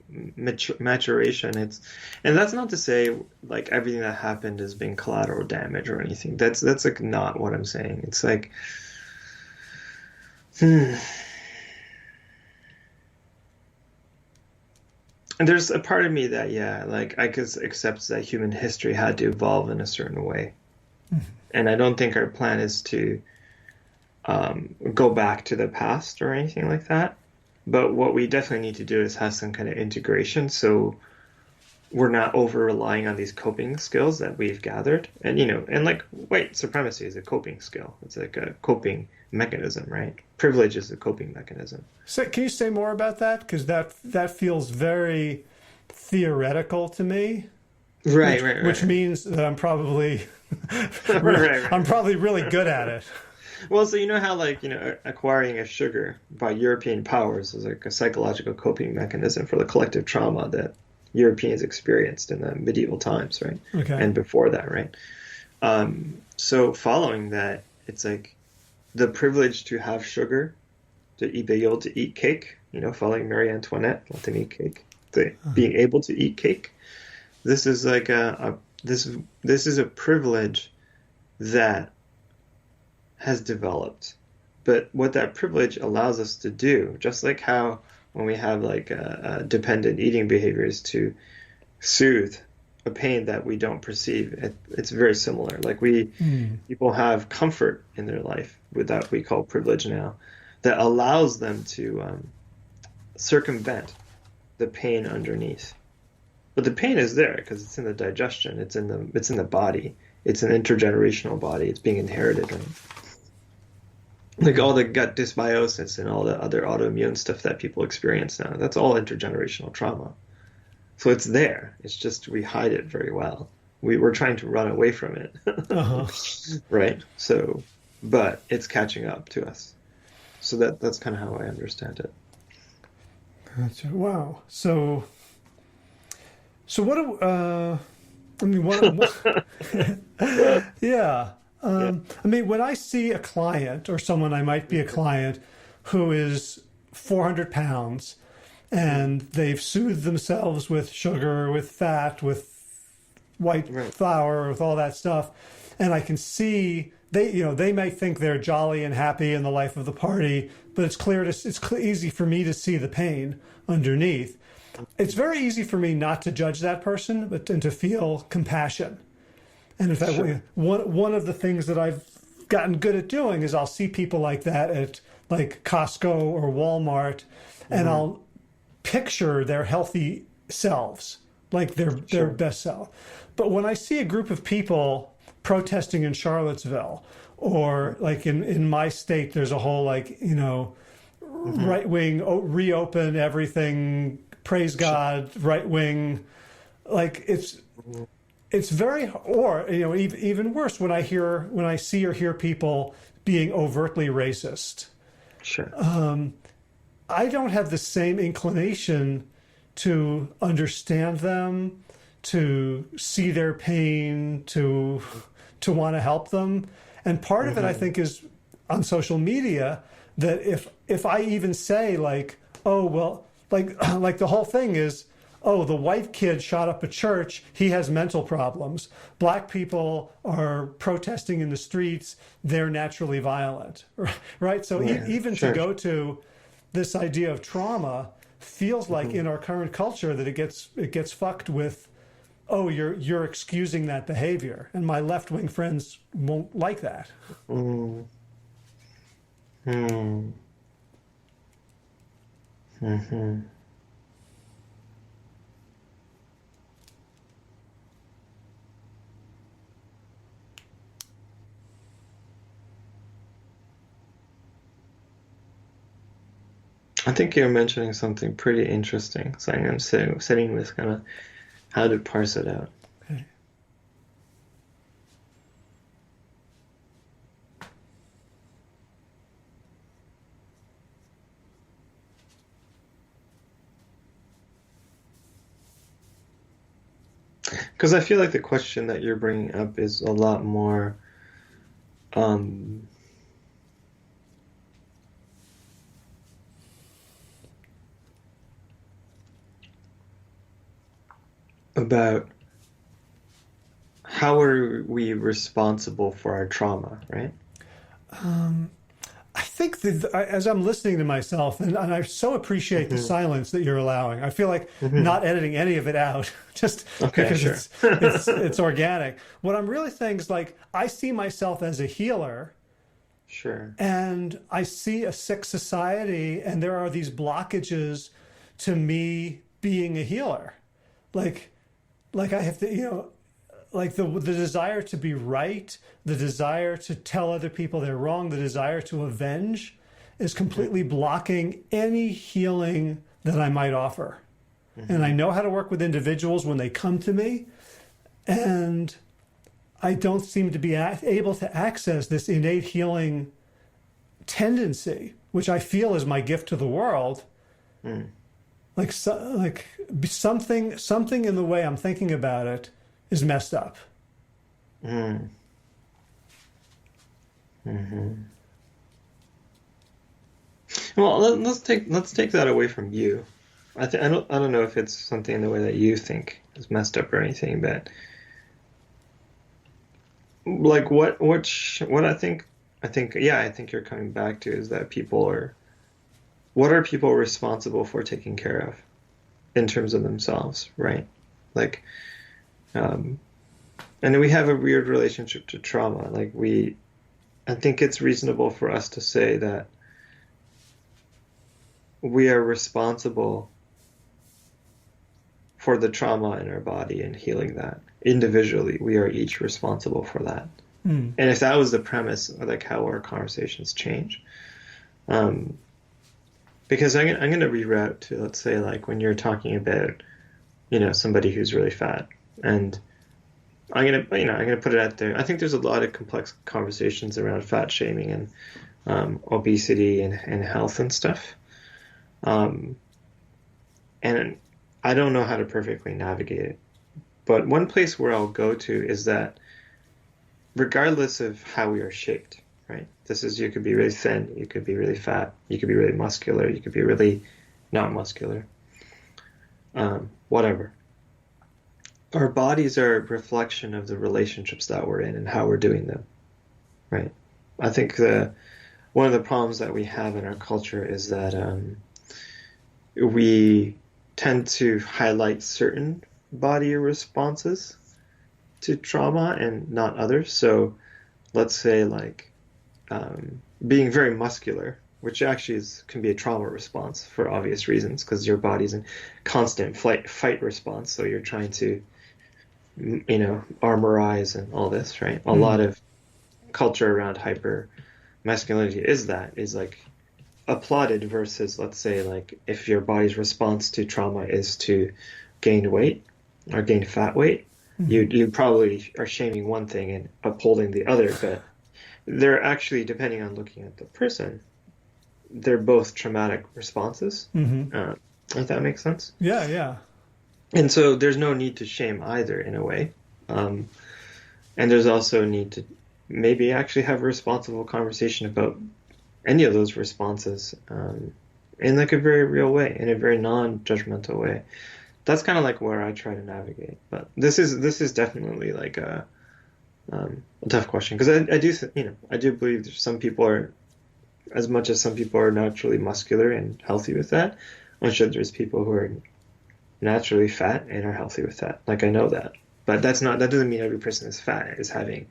maturation. And that's not to say like everything that happened is being collateral damage or anything. That's like not what I'm saying. It's like, hmm. And there's a part of me that, yeah, like I could accept that human history had to evolve in a certain way. And I don't think our plan is to go back to the past or anything like that. But what we definitely need to do is have some kind of integration so we're not over relying on these coping skills that we've gathered. And, and like white supremacy is a coping skill. It's like a coping mechanism, right? Privilege is a coping mechanism. So can you say more about that? Because that feels very theoretical to me, Right, right, which right. means that I'm probably Right, I'm right. probably really good at it. Well, so you know how like, acquiring a sugar by European powers is like a psychological coping mechanism for the collective trauma that Europeans experienced in the medieval times, right? Okay. And before that, right? So following that, it's like the privilege to have sugar, to be able to eat cake, following Marie Antoinette, let them eat cake, being able to eat cake. This is like this is a privilege that has developed. But what that privilege allows us to do, just like how when we have like dependent eating behaviors to soothe a pain that we don't perceive, it's very similar. Like Hmm. people have comfort in their life with that we call privilege now, that allows them to circumvent the pain underneath. But the pain is there because it's in the digestion, it's in the body, it's an intergenerational body, it's being inherited. Right? Like all the gut dysbiosis and all the other autoimmune stuff that people experience now, that's all intergenerational trauma. So it's there. It's just we hide it very well. We're trying to run away from it, Uh-huh. right? So, but it's catching up to us. So that's kind of how I understand it. Gotcha. Wow. So what do I mean what yeah. Yeah. I mean, when I see a client or someone I might be a client who is 400 pounds Mhm. and they've soothed themselves with sugar, with fat, with white Right. flour, with all that stuff, and I can see they may think they're jolly and happy in the life of the party, but easy for me to see the pain underneath. It's very easy for me not to judge that person, and to feel compassion. And in fact, Sure. one of the things that I've gotten good at doing is I'll see people like that at like Costco or Walmart, and Hmm. I'll picture their healthy selves, like their Sure. best self. But when I see a group of people protesting in Charlottesville, or like in my state, there's a whole like Hmm. right wing reopen everything, praise Sure. God, right wing, like Mhm. it's very, or even worse when I see or hear people being overtly racist. Sure. I don't have the same inclination to understand them, to see their pain, to want to help them. And part of it, I Hmm. think, is on social media, that if I even say like, oh well, like like the whole thing is, oh, the white kid shot up a church, he has mental problems. Black people are protesting in the streets, they're naturally violent, right? So Yeah. even to Sure. go to this idea of trauma feels like Hmm. in our current culture that it gets fucked with, oh, you're excusing that behavior, and my left-wing friends won't like that. Mm. Hmm. Hmm. I think you're mentioning something pretty interesting. Saying I'm sitting with kind of how to parse it out. Okay. Because I feel like the question that you're bringing up is a lot more um, about how are we responsible for our trauma, right? I think that as I'm listening to myself, and I so appreciate the Hmm. silence that you're allowing. I feel like Hmm. not editing any of it out, just Okay, because sure. it's organic. What I'm really saying is like I see myself as a healer, Sure. and I see a sick society, and there are these blockages to me being a healer. Like like I have to, like the desire to be right, the desire to tell other people they're wrong, the desire to avenge is completely blocking any healing that I might offer. And I Mm-hmm. know how to work with individuals when they come to me, and I don't seem to be able to access this innate healing tendency, which I feel is my gift to the world. Mm. Like like something in the way I'm thinking about it is messed up. Mm. Hmm. Well, let's take that away from you. I don't know if it's something in the way that you think is messed up or anything, but like what I think yeah, I think you're coming back to is that people are what are people responsible for taking care of in terms of themselves, right? Like, um, and then we have a weird relationship to trauma. I think it's reasonable for us to say that we are responsible for the trauma in our body and healing that individually. We are each responsible for that. Mm. And if that was the premise, like how our conversations change, um, because I'm going to reroute to, let's say, like when you're talking about, somebody who's really fat, and I'm gonna put it out there. I think there's a lot of complex conversations around fat shaming and obesity and health and stuff. Um, and I don't know how to perfectly navigate it. But one place where I'll go to is that regardless of how we are shaped, right? You could be really thin, you could be really fat, you could be really muscular, you could be really not muscular, whatever. Our bodies are a reflection of the relationships that we're in and how we're doing them, right? I think one of the problems that we have in our culture is that we tend to highlight certain body responses to trauma and not others. So let's say like being very muscular, which actually can be a trauma response for obvious reasons because your body's in constant fight response. So you're trying to, armorize and all this, right? A lot Mm. of culture around hyper masculinity is like applauded versus, let's say, like if your body's response to trauma is to gain weight or gain fat weight, you probably are shaming one thing and upholding the other, but they're actually, depending on looking at the person, they're both traumatic responses. Mm-hmm. If that makes sense. Yeah, yeah. And so there's no need to shame either in a way. Um, and there's also a need to maybe actually have a responsible conversation about any of those responses in like a very real way, in a very non-judgmental way. That's kind of like where I try to navigate. But this is definitely like a tough question because I do believe there's some people are, as much as some people are naturally muscular and healthy with that, I'm sure there's people who are naturally fat and are healthy with that. Like I know that, but that doesn't mean every person is fat is having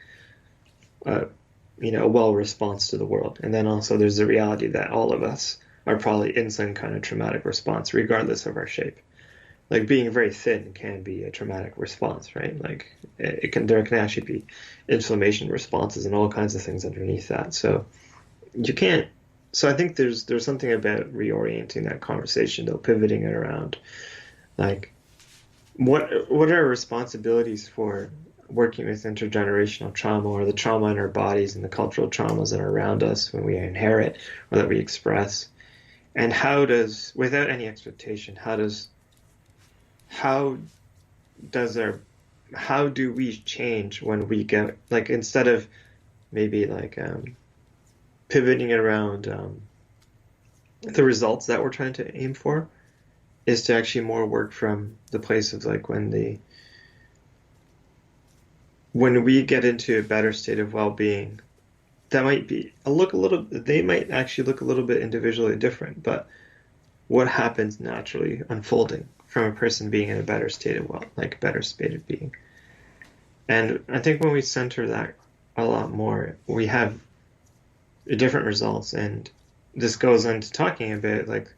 a a well response to the world. And then also there's the reality that all of us are probably in some kind of traumatic response, regardless of our shape. Like being very thin can be a traumatic response, right? Like there can actually be inflammation responses and all kinds of things underneath that. So you can't. So I think there's something about reorienting that conversation, though, pivoting it around, like what are our responsibilities for working with intergenerational trauma or the trauma in our bodies and the cultural traumas that are around us when we inherit or that we express, and without any expectation, how does our how do we change when we get, like, instead of maybe like pivoting around the results that we're trying to aim for, is to actually more work from the place of like when we get into a better state of well-being, that might be they might actually look a little bit individually different, but what happens naturally unfolding from a person being in a better state of better state of being. And I think when we center that a lot more, we have different results. And this goes into talking a bit like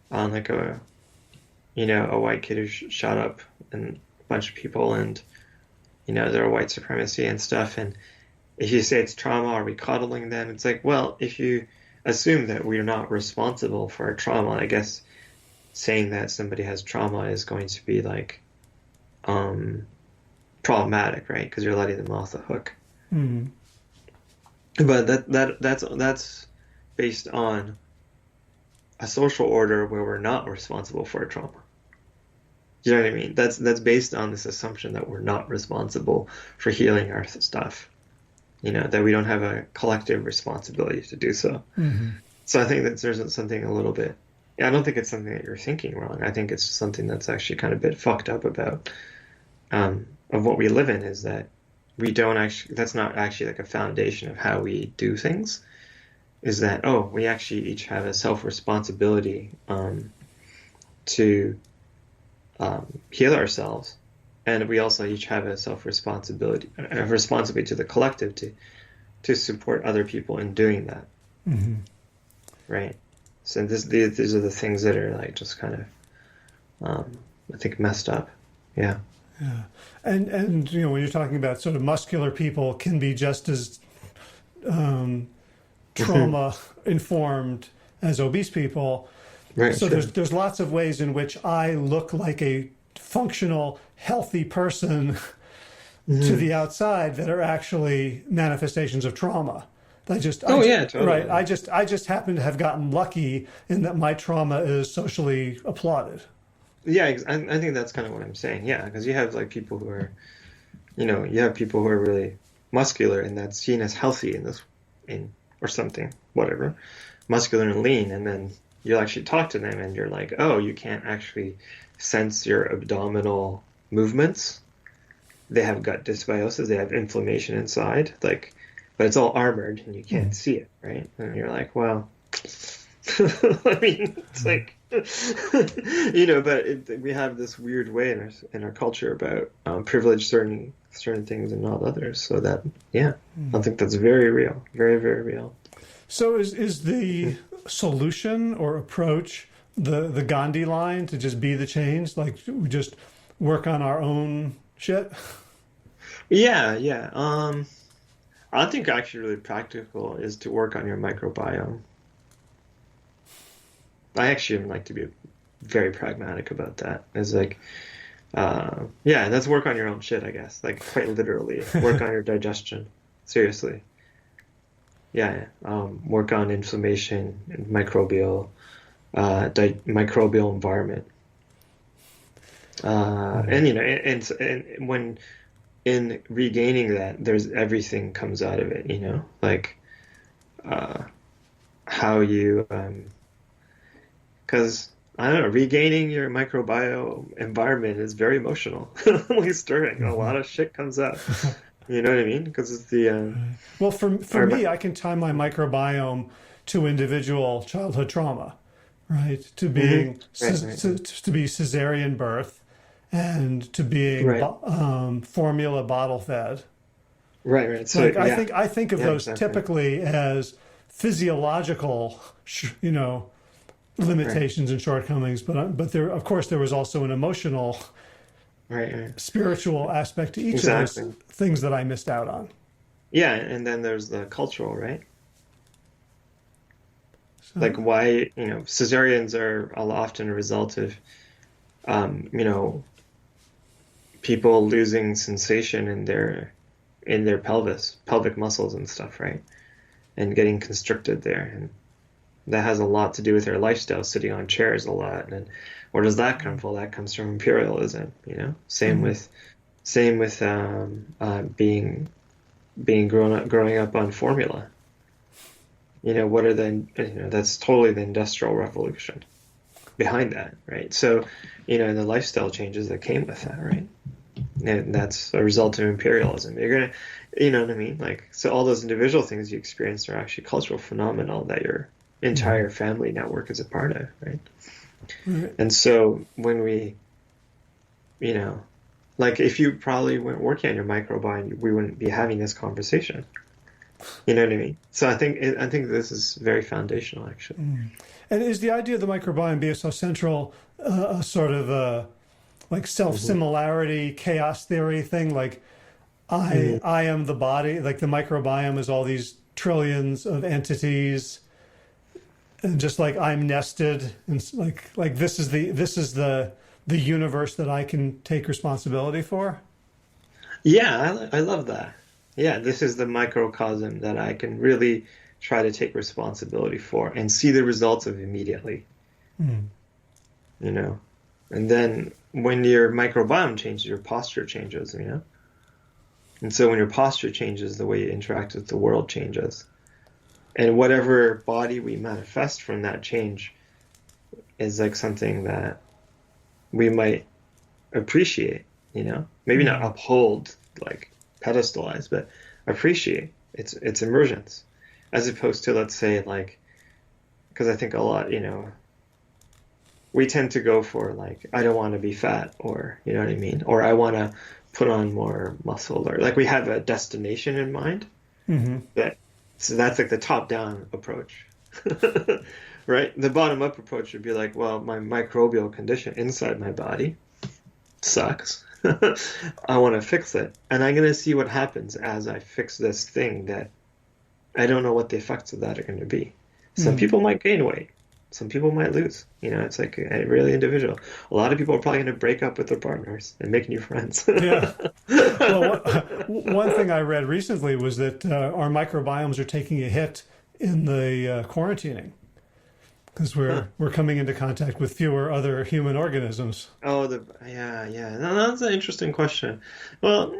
on like a white kid who shot up and a bunch of people, and they're white supremacy and stuff. And if you say it's trauma, are we coddling them? It's like, well, if you assume that we're not responsible for our trauma, I guess saying that somebody has trauma is going to be like problematic, right? Because you're letting them off the hook. Mm-hmm. But that's based on a social order where we're not responsible for our trauma. You know what I mean? That's based on this assumption that we're not responsible for healing our stuff. That we don't have a collective responsibility to do so. Mm-hmm. So I think that there's something a little bit. Yeah, I don't think it's something that you're thinking wrong. I think it's something that's actually kind of a bit fucked up about of what we live in, is that we don't actually. That's not actually like a foundation of how we do things. Is that we actually each have a self-responsibility to heal ourselves, and we also each have a responsibility to the collective to support other people in doing that. Mm-hmm. Right. So these are the things that are like just kind of I think messed up. Yeah. Yeah. And when you're talking about sort of muscular people can be just as trauma informed as obese people. Right. So sure. there's lots of ways in which I look like a functional, healthy person to the outside that are actually manifestations of trauma. Totally. Right. I just happen to have gotten lucky in that my trauma is socially applauded. Yeah, I think that's kind of what I'm saying. Yeah, because you have like people who are, you have people who are really muscular and that's seen as healthy or something, whatever, muscular and lean, and then you'll actually talk to them and you're like, oh, you can't actually sense your abdominal movements. They have gut dysbiosis. They have inflammation inside, but it's all armored and you can't see it, right? And you're like, well, I mean, it's like, but we have this weird way in our culture about privilege certain things and not others. So that, I think that's very real, very, very real. So is the solution or approach the Gandhi line to just be the change? Like we just work on our own shit? Yeah. I think actually really practical is to work on your microbiome. I actually like to be very pragmatic about that. It's like, that's work on your own shit, I guess. Like quite literally, work on your digestion. Seriously. Yeah. Work on inflammation and microbial environment. And when in regaining that, there's everything comes out of it. Like how you. Because, I don't know, regaining your microbiome environment is very emotional. Like stirring. A lot of shit comes out. You know what I mean? Because it's the... Well, for me, I can tie my microbiome to individual childhood trauma, right? To being to be cesarean birth and to being formula bottle fed. Right. So like, I think of those typically as physiological, limitations and shortcomings, but there, of course, there was also an emotional, spiritual aspect to each of those things that I missed out on. Yeah, and then there's the cultural, right? So, like why, cesareans are often a result of, people losing sensation in their pelvic muscles and stuff, right? And getting constricted there, and that has a lot to do with their lifestyle, sitting on chairs a lot. And where does that come from? That comes from imperialism, Same with Same with being growing up on formula. What are that's totally the Industrial Revolution behind that, right? So, the lifestyle changes that came with that, right? And that's a result of imperialism. You're gonna, you know what I mean? Like, so all those individual things you experience are actually cultural phenomena that your entire family network is a part of, right? Right. And so when we, you know, like if you probably weren't working on your microbiome, we wouldn't be having this conversation. You know what I mean? So I think this is very foundational, actually. And is the idea of the microbiome being so central a sort of like Hmm. self-similarity, chaos theory thing? Like Hmm. I am the body, like the microbiome is all these trillions of entities, and just like I'm nested, and like this is the universe that I can take responsibility for. Yeah, I love that. Yeah, this is the microcosm that I can really try to take responsibility for and see the results of immediately, Mm. you know? And then when your microbiome changes, your posture changes. And so when your posture changes, the way you interact with the world changes. And whatever body we manifest from that change is like something that we might appreciate. Maybe not Mm. uphold, like pedestalize, but appreciate its emergence, as opposed to, let's say, like, because I think a lot, we tend to go for like, I don't want to be fat, or you know what I mean, or I want to put on more muscle, or like we have a destination in mind. Hmm. But so that's like the top-down approach. Right? The bottom-up approach would be like, well, my microbial condition inside my body sucks. I want to fix it. And I'm going to see what happens as I fix this thing that I don't know what the effects of that are going to be. Some Mm. people might gain weight. Some people might lose. It's like really individual. A lot of people are probably going to break up with their partners and make new friends. Yeah. Well, one thing I read recently was that our microbiomes are taking a hit in the quarantining because we're coming into contact with fewer other human organisms. Oh, yeah, yeah. No, that's an interesting question. Well,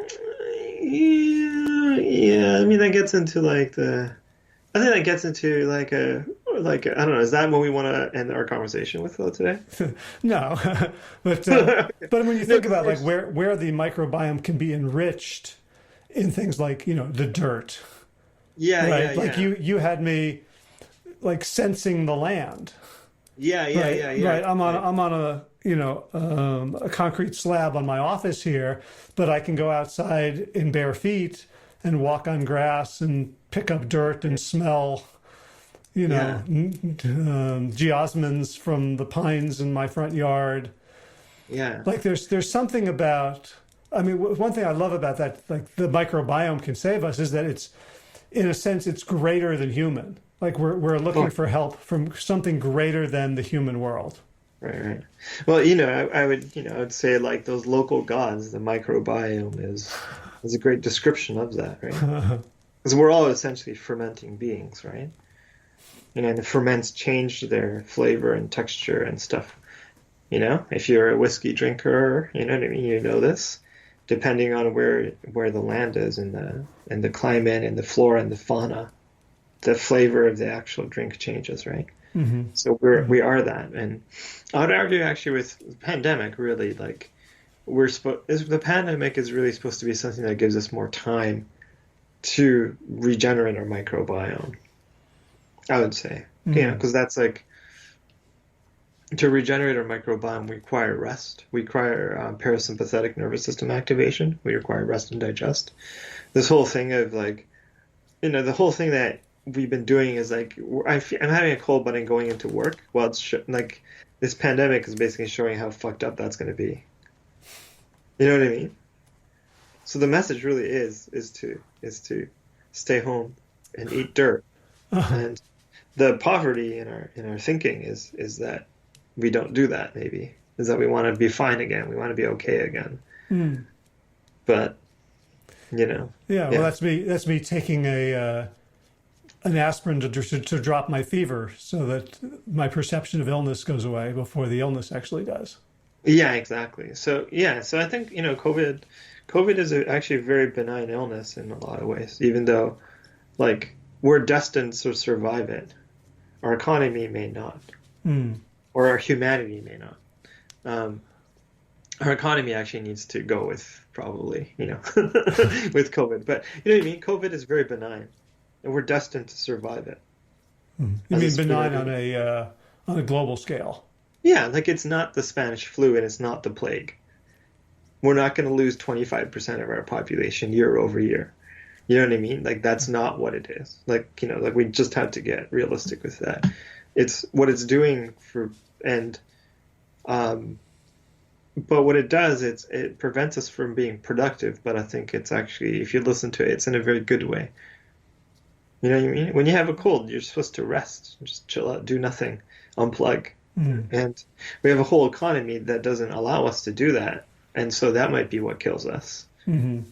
yeah, yeah. I mean, that gets into like I think that gets into like I don't know. Is that what we want to end our conversation with though today? No, but when you No, think because about like there's where the microbiome can be enriched in things like the dirt, yeah, yeah, right? Like yeah, you had me like sensing the land. yeah, yeah, Right, yeah, yeah. right. I'm on Right. I'm on a concrete slab on my office here, but I can go outside in bare feet and walk on grass and pick up dirt and smell Yeah, geosmins from the pines in my front yard. yeah. Like there's something about. I mean, one thing I love about that, like the microbiome can save us, is that it's in a sense it's greater than human. Like we're looking Oh, for help from something greater than the human world. right, right. Well, I would say like those local gods, the microbiome is a great description of that, right? Because we're all essentially fermenting beings, right? And the ferments change their flavor and texture and stuff. If you're a whiskey drinker, you know what I mean, you know this. Depending on where the land is and the climate and the flora and the fauna, the flavor of the actual drink changes, right? Hmm. So we are that. And I would argue actually with the pandemic, really, like the pandemic is really supposed to be something that gives us more time to regenerate our microbiome, I would say. Hmm. Because that's like, to regenerate our microbiome, we require rest. We require parasympathetic nervous system activation. We require rest and digest. This whole thing of like, the whole thing that we've been doing is like, I'm having a cold, but I'm going into work. Well, like this pandemic is basically showing how fucked up that's going to be. You know what I mean? So the message really is to stay home and eat dirt. And the poverty in our thinking is that we don't do that, maybe, is that we want to be fine again. We want to be okay again. Mm. But, you know, Yeah, well, yeah. that's me taking a an aspirin to drop my fever so that my perception of illness goes away before the illness actually does. Yeah, exactly. So, yeah, so I think, COVID is actually a very benign illness in a lot of ways, even though, like, we're destined to survive it. Our economy may not, or our humanity may not. Our economy actually needs to go with probably, with COVID. But you know what I mean? COVID is very benign, and we're destined to survive it. You mean benign on a global scale? Yeah, like it's not the Spanish flu and it's not the plague. We're not going to lose 25% of our population year over year. You know what I mean? Like that's not what it is. Like, like we just have to get realistic with that. It's what it's doing but what it does, it prevents us from being productive. But I think it's actually, if you listen to it, it's in a very good way. You know what I mean? When you have a cold, you're supposed to rest, just chill out, do nothing, unplug. And we have a whole economy that doesn't allow us to do that. And so that might be what kills us. The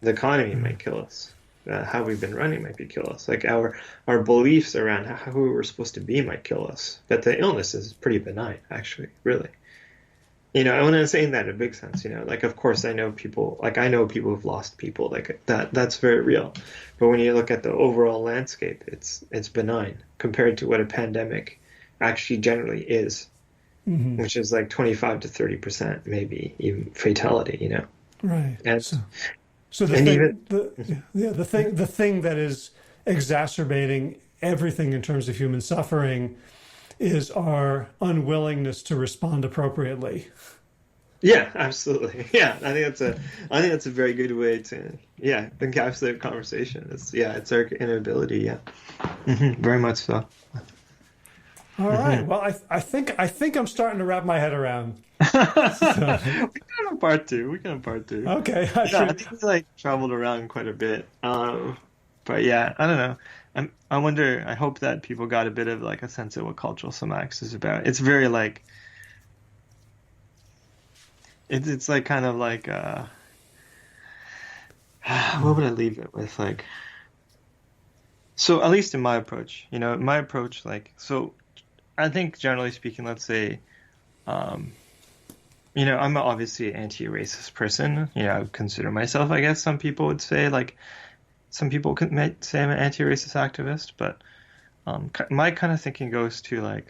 economy might kill us. How we've been running might kill us. Like our beliefs around who we're supposed to be might kill us. But the illness is pretty benign, actually, really. And when I'm saying that in a big sense, like, of course, I know people who've lost people, like that's very real. But when you look at the overall landscape, it's benign compared to what a pandemic actually generally is, which is like 25 to 30%, maybe even fatality, Right. And so the thing that is exacerbating everything in terms of human suffering is our unwillingness to respond appropriately. Yeah, absolutely. Yeah, I think that's a very good way to encapsulate a conversation. It's our inability. Yeah, very much so. All right. Well, I think I'm starting to wrap my head around. We can have part two. Okay. I think we traveled around quite a bit. But yeah, I don't know. I wonder. I hope that people got a bit of a sense of what cultural somatics is about. It's very it's kind of what would I leave it with? So at least in my approach, so I think generally speaking, let's say, I'm obviously an anti-racist person. I would consider myself, I guess some people would say some people might say I'm an anti-racist activist, but my kind of thinking goes to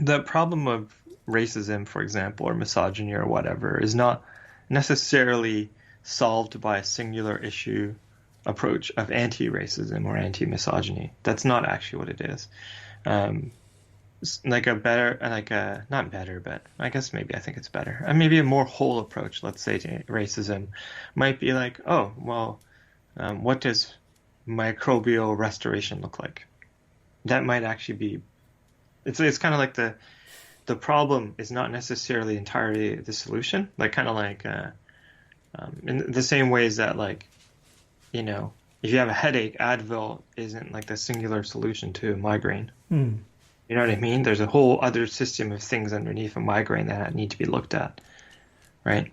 the problem of racism, for example, or misogyny or whatever, is not necessarily solved by a singular issue approach of anti-racism or anti-misogyny. That's not actually what it is. Not better, but I guess maybe I think it's better. And maybe a more whole approach, let's say, to racism might be what does microbial restoration look like? That might actually be, it's kind of like the problem is not necessarily entirely the solution. In the same ways that if you have a headache, Advil isn't the singular solution to a migraine. You know what I mean? There's a whole other system of things underneath a migraine that need to be looked at, right?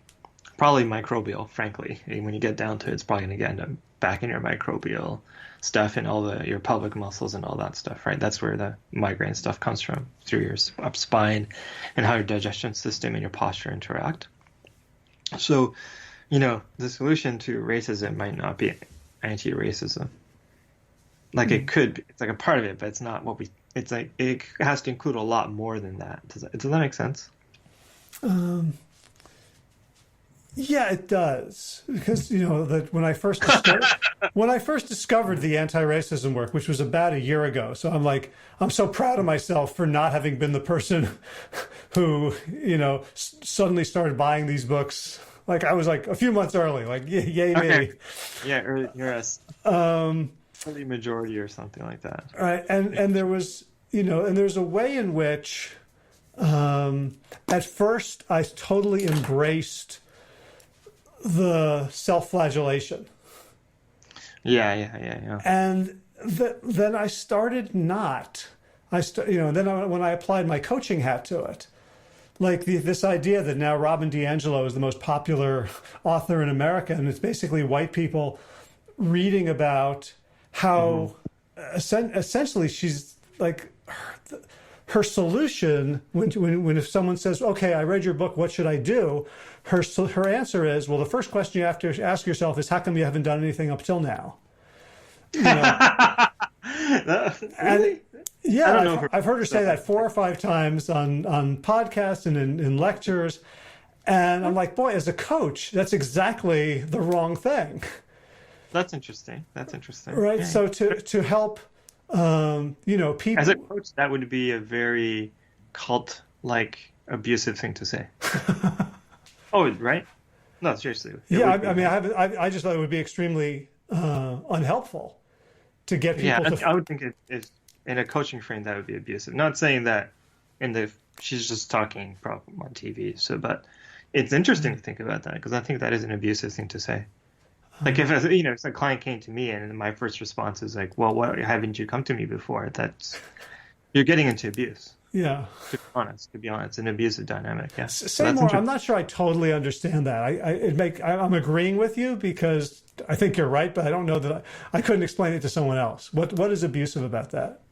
Probably microbial, frankly. When you get down to it, it's probably going to end up back in your microbial stuff and all your pelvic muscles and all that stuff, right? That's where the migraine stuff comes from, through your spine and how your digestion system and your posture interact. So, the solution to racism might not be anti-racism. It could be, it's a part of it, but it's not it has to include a lot more than that. Does that make sense? Yeah, it does. Because that when I first discovered the anti-racism work, which was about a year ago, so I'm so proud of myself for not having been the person who suddenly started buying these books. I was a few months early. Yay okay. me. Yeah, you're early majority or something like that. Right, and there was and there's a way in which at first I totally embraced the self-flagellation. Yeah. And then I started not. When I applied my coaching hat to it, this idea that now Robin DiAngelo is the most popular author in America, and it's basically white people reading about how essentially she's her solution when if someone says, "Okay, I read your book, what should I do?" Her answer is, "Well, the first question you have to ask yourself is, how come you haven't done anything up till now?" You know, Really? I don't know yeah, I've heard her say that 4 or 5 times on podcasts and in lectures, and I'm like, boy, as a coach, that's exactly the wrong thing. That's interesting. That's interesting. Right. Yeah. So to help, people. As a coach, that would be a very cult-like abusive thing to say. Oh, right? No, seriously. Yeah, I mean, I just thought it would be extremely unhelpful to get people to. I would think it in a coaching frame that would be abusive. Not saying that she's just talking problem on TV. So, but it's interesting to think about that because I think that is an abusive thing to say. Like if a client came to me and my first response is like, "Well, why haven't you come to me before?" You're getting into abuse. Yeah. To be honest, an abusive dynamic. Yeah. Say more. I'm not sure I totally understand that. I'm agreeing with you because I think you're right, but I don't know that I couldn't explain it to someone else. What is abusive about that?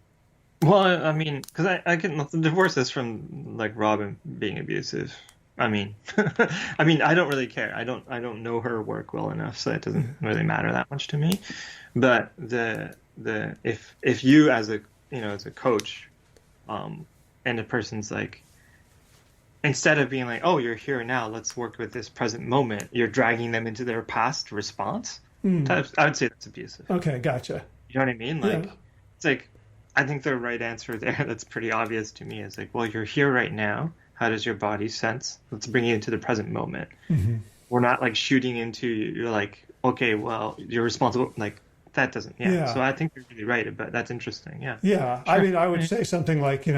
Well, I mean, because I can divorce this from like Robin being abusive. I mean, I don't really care. I don't know her work well enough, so it doesn't really matter that much to me. But if you as a coach, and the person's like, instead of being like, oh, you're here now, let's work with this present moment, you're dragging them into their past response. I would say that's abusive. Okay, gotcha. You know what I mean? Like, It's like, I think the right answer there, that's pretty obvious to me, is like, well, you're here right now. How does your body sense? Let's bring you into the present moment. Mm-hmm. We're not like shooting into, you're like, okay, well, you're responsible. Like, that doesn't, So I think you're really right, but that's interesting. Yeah. Yeah. Sure. I mean, I would say something like,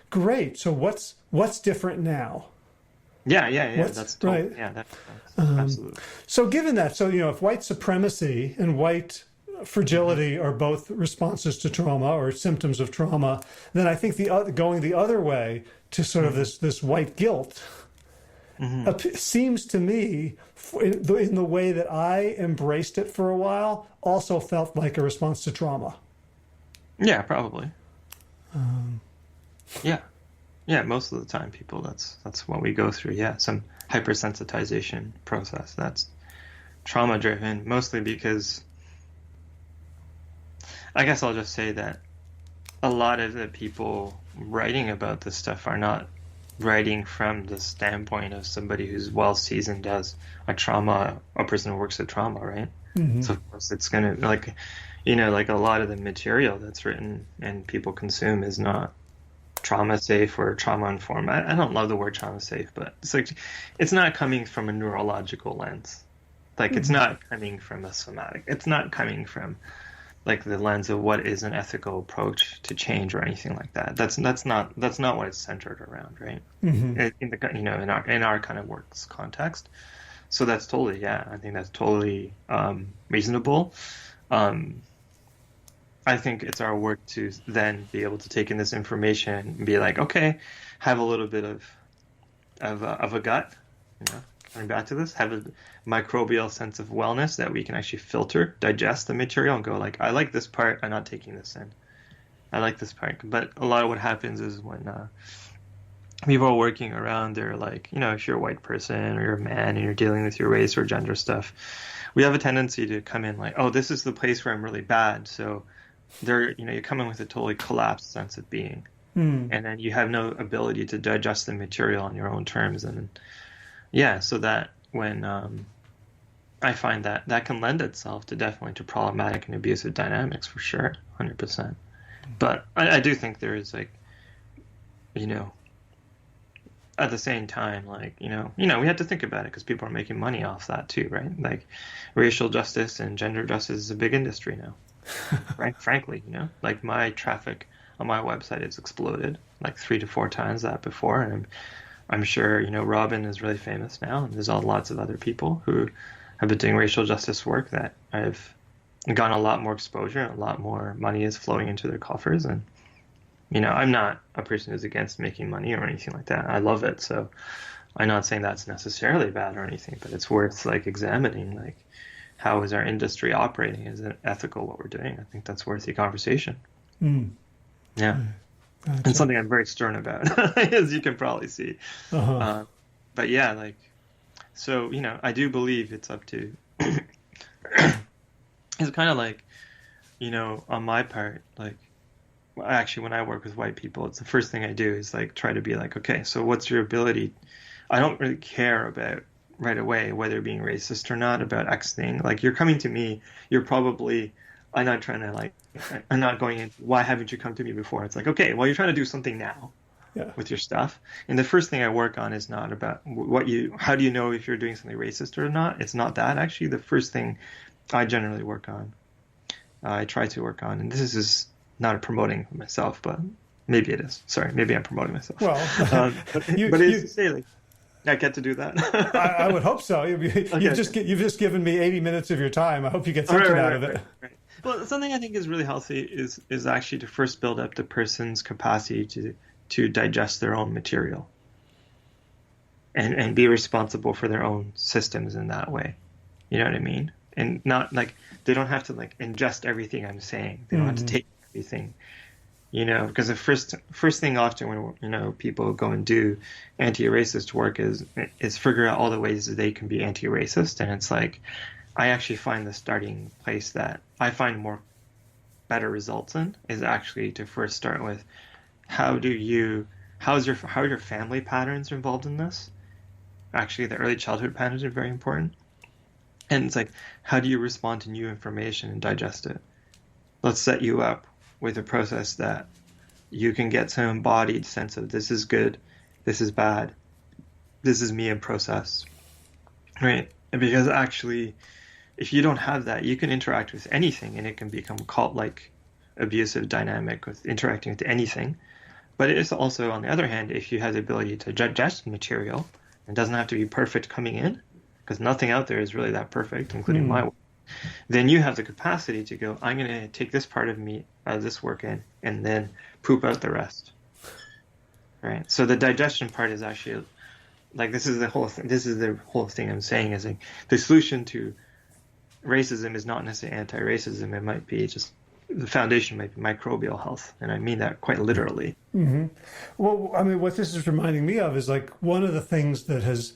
great. So what's different now? Yeah. That's totally, right. Yeah, that's absolutely. So given that, if white supremacy and white fragility are both responses to trauma or symptoms of trauma, then I think going the other way to sort of this white guilt seems to me, in the way that I embraced it for a while, also felt like a response to trauma. Yeah, probably. Yeah, most of the time, people, that's what we go through. Yeah, some hypersensitization process. That's trauma-driven, mostly because I guess I'll just say that a lot of the people writing about this stuff are not writing from the standpoint of somebody who's well seasoned as a person who works with trauma, right? Mm-hmm. So of course it's gonna like a lot of the material that's written and people consume is not trauma safe or trauma informed. I don't love the word trauma safe, but it's like it's not coming from a neurological lens. Like it's not coming from a somatic. It's not coming from like the lens of what is an ethical approach to change or anything like that. That's not what it's centered around, right? Mm-hmm. In our kind of works context. So that's totally, I think that's totally reasonable. I think it's our work to then be able to take in this information and be like, okay, have a little bit of a gut, coming back to this, have a microbial sense of wellness that we can actually filter, digest the material and go like, I like this part, I'm not taking this in. I like this part. But a lot of what happens is when people are working around, they're like, if you're a white person or you're a man and you're dealing with your race or gender stuff, we have a tendency to come in like, oh, this is the place where I'm really bad. So you come in with a totally collapsed sense of being. And then you have no ability to digest the material on your own terms. And so that when I find that can lend itself to definitely to problematic and abusive dynamics for sure, 100%. But I do think there is like, at the same time, like, we have to think about it because people are making money off that too, right? Like racial justice and gender justice is a big industry now. Frankly, like my traffic on my website has exploded like 3 to 4 times that before. And I'm sure, Robin is really famous now. And there's lots of other people who have been doing racial justice work that have gotten a lot more exposure and a lot more money is flowing into their coffers. And, I'm not a person who's against making money or anything like that. I love it. So I'm not saying that's necessarily bad or anything, but it's worth like examining, like, how is our industry operating? Is it ethical what we're doing? I think that's worth the conversation. Yeah. and Gotcha. something I'm very stern about, as you can probably see. Uh-huh. Uh, but yeah, like, so, I do believe it's up to, it's kind of like, on my part, like, well, actually, when I work with white people, it's the first thing I do is like try to be like, okay, so what's your ability? I don't really care about right away whether being racist or not about X thing. Like, you're coming to me, you're probably, I'm not trying to like, I'm not going in, why haven't you come to me before? It's like, okay, well, you're trying to do something now Yeah. with your stuff. And the first thing I work on is not about how do you know if you're doing something racist or not? It's not that. Actually, the first thing I generally work on, I try to work on, and this is not a promoting myself, but maybe it is. Sorry, maybe I'm promoting myself. Well, But you but it's to you say like I get to do I that. would hope so. Okay, okay. You've just given me 80 minutes of your time. I hope you get All right, something right, out right, of it. right, right. Well, something I think is really healthy is actually to first build up the person's capacity to digest their own material and be responsible for their own systems in that way. You know what I mean? And not like they don't have to like ingest everything I'm saying. They don't have to Hmm. take everything, because the first thing often when people go and do anti-racist work is figure out all the ways that they can be anti-racist, and it's like I actually find the starting place that I find more better results in is actually to first start with how are your family patterns involved in this? Actually, the early childhood patterns are very important, and it's like how do you respond to new information and digest it? Let's set you up with a process that you can get some embodied sense of this is good, this is bad, this is me in process, right? And because actually, if you don't have that, you can interact with anything and it can become cult-like abusive dynamic with interacting with anything. But it is also, on the other hand, if you have the ability to digest material, it doesn't have to be perfect coming in, because nothing out there is really that perfect, including my Hmm. work. Then you have the capacity to go, I'm going to take this part of me, this work in, and then poop out the rest. Right. So the digestion part is actually like this is the whole thing. This is the whole thing I'm saying is like the solution to racism is not necessarily anti-racism. It might be just the foundation might be microbial health, and I mean that quite literally. Well, I mean, what this is reminding me of is like one of the things that has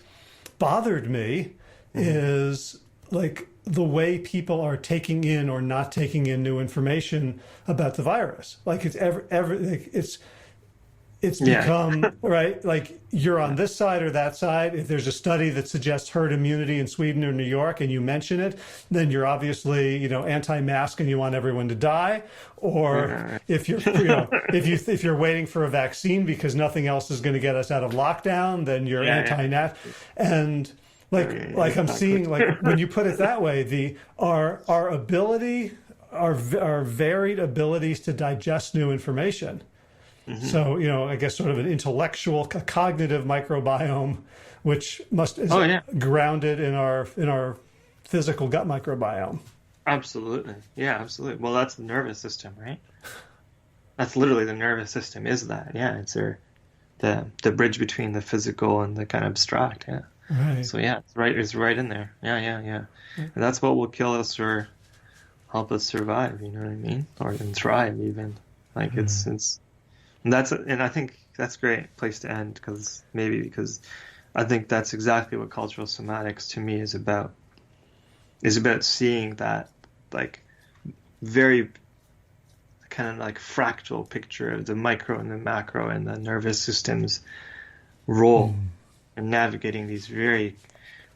bothered me Hmm. is like the way people are taking in or not taking in new information about the virus. Like like it's Yeah. become right like you're on Yeah. this side or that side. If there's a study that suggests herd immunity in Sweden or New York and you mention it, then you're obviously anti-mask and you want everyone to die. Or Yeah. if you're if you're waiting for a vaccine because nothing else is going to get us out of lockdown, then you're Yeah. Yeah. anti-nat. And Yeah. Yeah. Yeah, like I'm exactly. seeing like when you put it that way, the our ability our varied abilities to digest new information. Hmm. So, I guess sort of an intellectual, cognitive microbiome, which is Oh yeah. grounded in our physical gut microbiome. Absolutely. Yeah. Absolutely. Well, that's the nervous system, right? That's literally the nervous system. Is that? Yeah. It's the bridge between the physical and the kind of abstract. Yeah. Right. So yeah, it's right. It's right in there. Yeah, yeah, yeah. And that's what will kill us or help us survive. You know what I mean? Or even thrive. Even like it's and I think that's a great place to end because I think that's exactly what cultural somatics to me is about seeing that like very kind of like fractal picture of the micro and the macro and the nervous system's role in navigating these very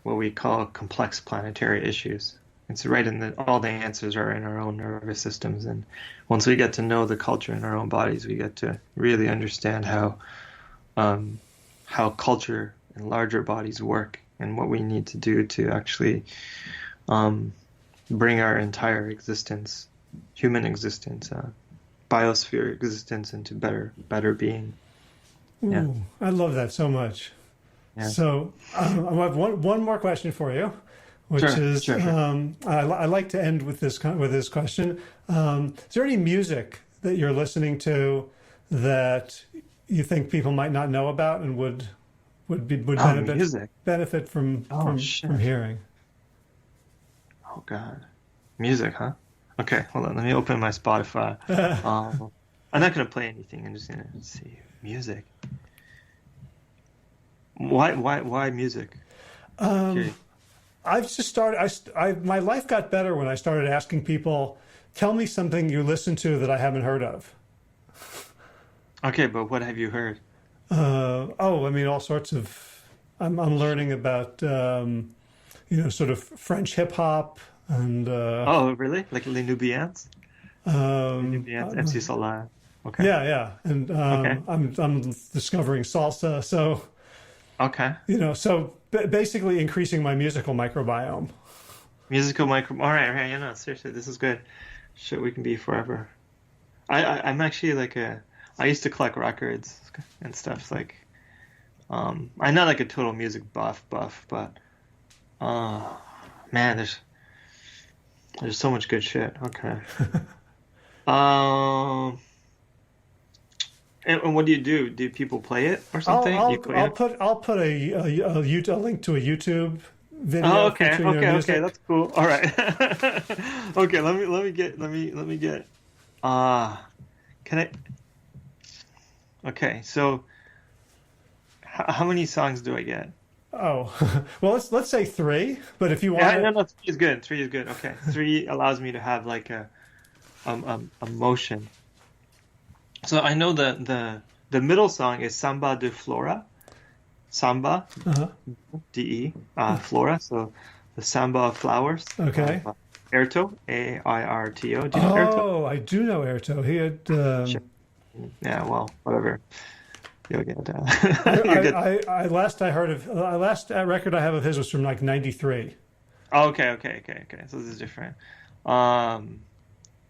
what we call complex planetary issues. It's right in all the answers are in our own nervous systems, and once we get to know the culture in our own bodies, we get to really understand um, how culture and larger bodies work, and what we need to do to actually um, bring our entire existence, human existence, biosphere existence, into better being. Yeah, Ooh, I love that so much. yeah. So I have one more question for you, which Sure, is sure, sure. I like to end with this question. Is there any music that you're listening to that you think people might not know about and would Oh, benefit music. from Oh, from shit. hearing? Oh God. Music, huh? Okay, hold on. Let me open my Spotify. Um, I'm not gonna play anything. I'm just gonna see music. Why music? Um, Okay. I've just started. My life got better when I started asking people, "Tell me something you listen to that I haven't heard of." Okay, but what have you heard? I mean, all sorts of. I'm learning about sort of French hip hop and Oh, really? Like Les Nubians? Les um, Nubians, MC um, Solar. Okay. yeah, and Okay. I'm discovering salsa. So Okay. basically increasing my musical microbiome. Musical micro. All right, all right. Seriously, this is good. Shit, we can be forever. I'm actually like a. I used to collect records and stuff. Like, I'm not like a total music buff, but uh, man, there's so much good shit. Okay. Um, and what do you do? Do people play it or I'll something? You I'll play I'll it? put I'll put a link to a YouTube Oh, video okay, featuring their okay, okay. music. That's cool. All right. Okay, let me get. Uh, can I? Okay, so how many songs do I get? Oh, well, let's say three. But if you want Yeah, no, to, no, three is good. Three is good. Okay, three allows me to have like a motion. So I know the middle song is Samba de Flora, Samba uh de Flora. So the Samba of Flowers of okay. Airto, Airto. Do you know Airto? Oh, I do know Airto. He had. Shit. Yeah, well, whatever. You'll get I, you'll get. I, I last I heard of last record I have of his was from like '93. Oh, okay. So this is different. Um,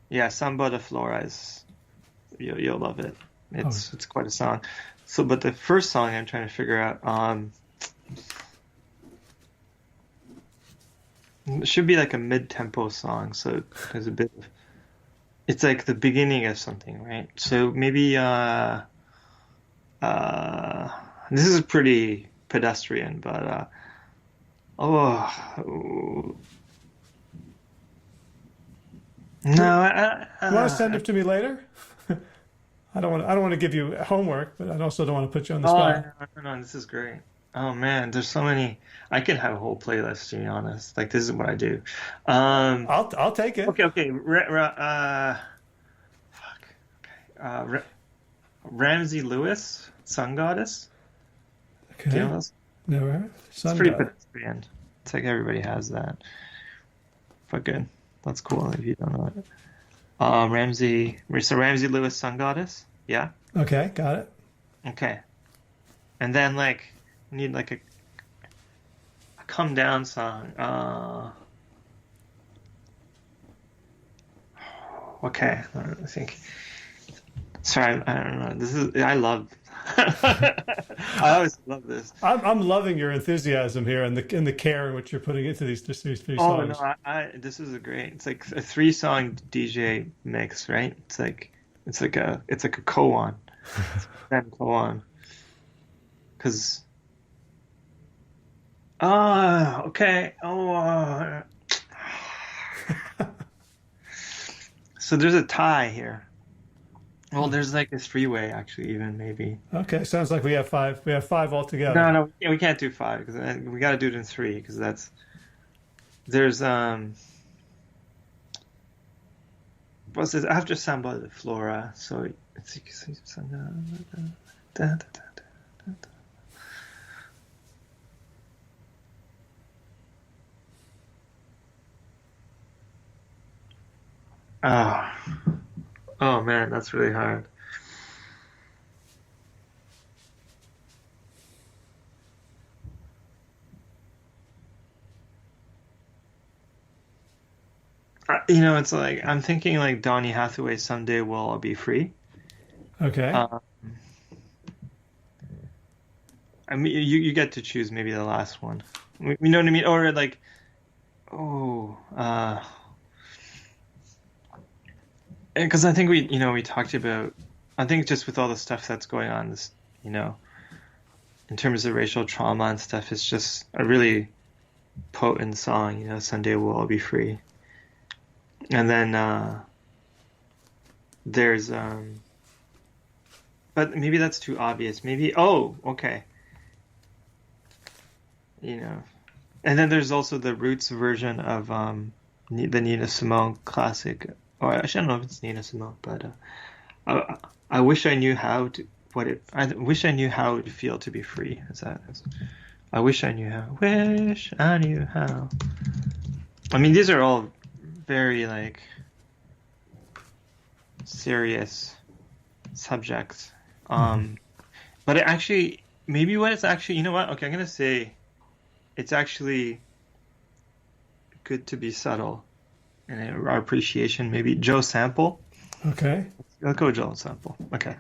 yeah, Samba de Flora is you'll love it. Oh, It's quite a song. So, but the first song I'm trying to figure out, it should be like a mid-tempo song. So there's a bit of, it's like the beginning of something, right? So maybe, uh, this is pretty pedestrian, but, oh, no, you want to send it to me later? I don't want to give you homework, but I also don't want to put you on the oh, spot. no, this is great. Oh man, there's so many. I can have a whole playlist, to be honest. Like this is what I do. Um, I'll take it. okay. Fuck. Okay. Ramsey Lewis, Sun Goddess. Do you know Okay. those? Never. It's Sun pretty God. pedestrian. It's like everybody has that. But good. That's cool if you don't know it. Ramsey Lewis, Sun Goddess. Yeah. Okay, got it. Okay. And then like we need like a come down song. Okay. I think. Sorry, I don't know. This is I love. I always love this. I'm loving your enthusiasm here and the care in which you're putting into these three Oh no, songs. this is a great. It's like a three-song DJ mix, right? It's like a koan, then koan. Because okay. So there's a tie here. Well, there's like a three-way actually, even maybe. Okay, sounds like we have five. We have five altogether. No, no, yeah, we can't do five because we got to do it in three because there's what's this after Samba de Flora, so it's oh oh man, that's really hard. It's like I'm thinking like Donny Hathaway, Someday Will I Be Free. Okay. Uh, I mean, you get to choose maybe the last one. You know what I mean? Or like, oh, because I think we talked about, I think just with all the stuff that's going on, this, in terms of racial trauma and stuff, it's just a really potent song, Someday We'll All Be Free. And then there's but maybe that's too obvious. Maybe, oh, okay. And then there's also the Roots version of the Nina Simone classic. Or actually, I don't know if it's Nina Simone, but I wish I knew I wish I knew how it would feel to be free. I wish I knew how. Wish I knew how. I mean, these are all very like serious subjects. But it actually, maybe what it's actually, you know what? Okay, I'm gonna say it's actually good to be subtle in our appreciation. Maybe Joe Sample. Okay. I'll go Joe Sample. Okay.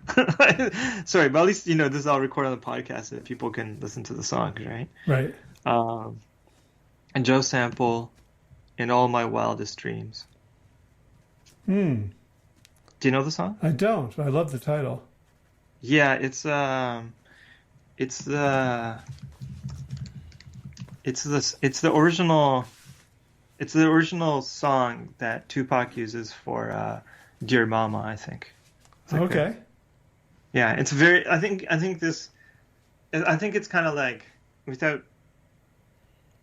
Sorry, but at least, this is all recorded on the podcast so that people can listen to the songs, right? Right. And Joe Sample, In All My Wildest Dreams. Do you know the song? I don't. I love the title. Yeah, it's the original song that Tupac uses for Dear Mama, I think. Okay. Yeah, it's very. I think it's kind of like, without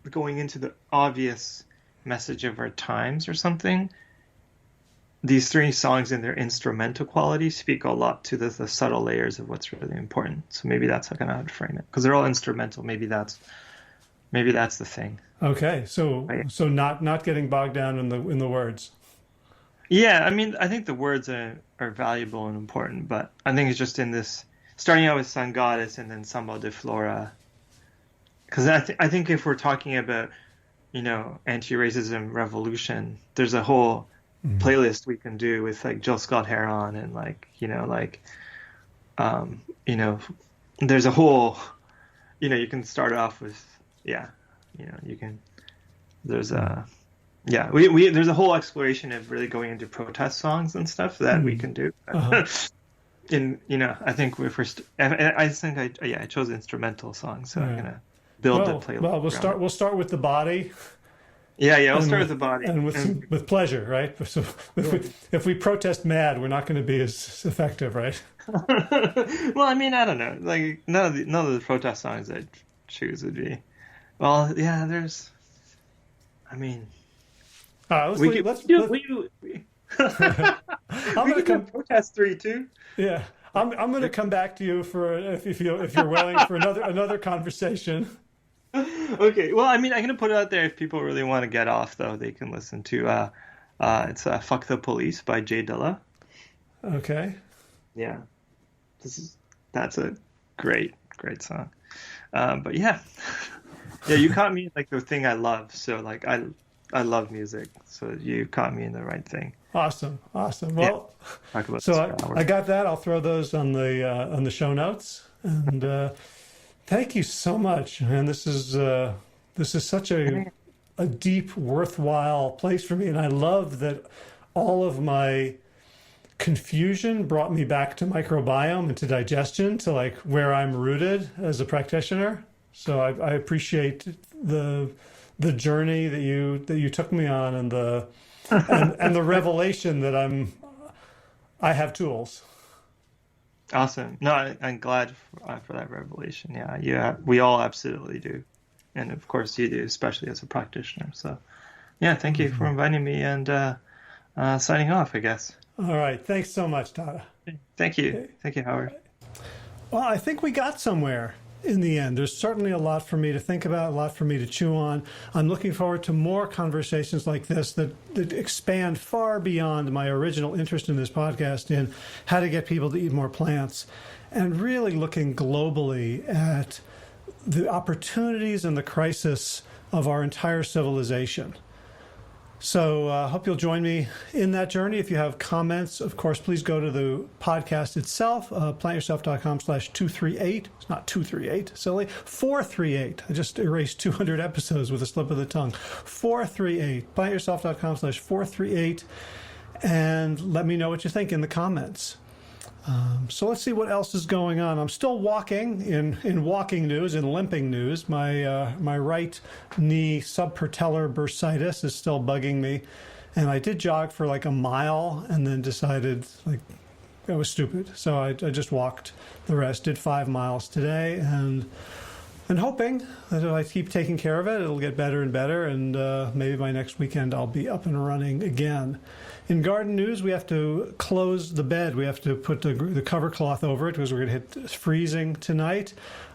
going into the obvious message of our times or something, these three songs in their instrumental quality speak a lot to the subtle layers of what's really important. So maybe that's how I would frame it, because they're all instrumental. Maybe that's the thing. Okay, so not getting bogged down in the words. Yeah, I mean, I think the words are valuable and important, but I think it's just in this, starting out with Sun Goddess and then Samba de Flora. Because I think if we're talking about, anti-racism revolution, there's a whole playlist we can do with like Jill Scott Heron and there's a whole, you can start off with, you can, there's a, there's a whole exploration of really going into protest songs and stuff that we can do. I think I chose instrumental songs, so I'm gonna build the playlist. Well, we'll start with the body. We'll start with the body and with pleasure, right? So if we protest mad, we're not going to be as effective, right? Well, I mean, I don't know. Like none of the protest songs I choose would be. Well, yeah, there's. I mean. I'm we going to protest 3 too. Yeah, I'm going to come back to you for if you're willing for another conversation. Okay, well, I mean, I'm going to put it out there if people really want to get off, though, they can listen to it's "Fuck the Police" by Jay Dilla. Okay. Yeah, that's a great song. But yeah, you caught me in, like, the thing I love. So like I love music, so you caught me in the right thing. Awesome. Well, so I got that. I'll throw those on the show notes. And thank you so much, man. This is such a deep, worthwhile place for me, and I love that all of my confusion brought me back to microbiome and to digestion, to like where I'm rooted as a practitioner. So I appreciate the journey that you took me on, and the revelation that I have tools. Awesome. No, I'm glad for that revelation. Yeah, we all absolutely do, and of course you do, especially as a practitioner. So, yeah, thank you for inviting me, and signing off, I guess. All right. Thanks so much, Tada. Thank you. Thank you, Howard. Well, I think we got somewhere. In the end, there's certainly a lot for me to think about, a lot for me to chew on. I'm looking forward to more conversations like this that expand far beyond my original interest in this podcast in how to get people to eat more plants, and really looking globally at the opportunities and the crisis of our entire civilization. So I hope you'll join me in that journey. If you have comments, of course, please go to the podcast itself, plantyourself.com/238. It's not 238, silly. 438. I just erased 200 episodes with a slip of the tongue. 438. Plantyourself.com/438. And let me know what you think in the comments. So let's see what else is going on. I'm still walking in walking news, in limping news. My right knee subpatellar bursitis is still bugging me. And I did jog for like a mile and then decided, like, it was stupid. So I just walked the rest, did 5 miles today, and hoping that if I keep taking care of it, it'll get better and better, and maybe by next weekend I'll be up and running again. In garden news, we have to close the bed. We have to put the cover cloth over it because we're going to hit freezing tonight.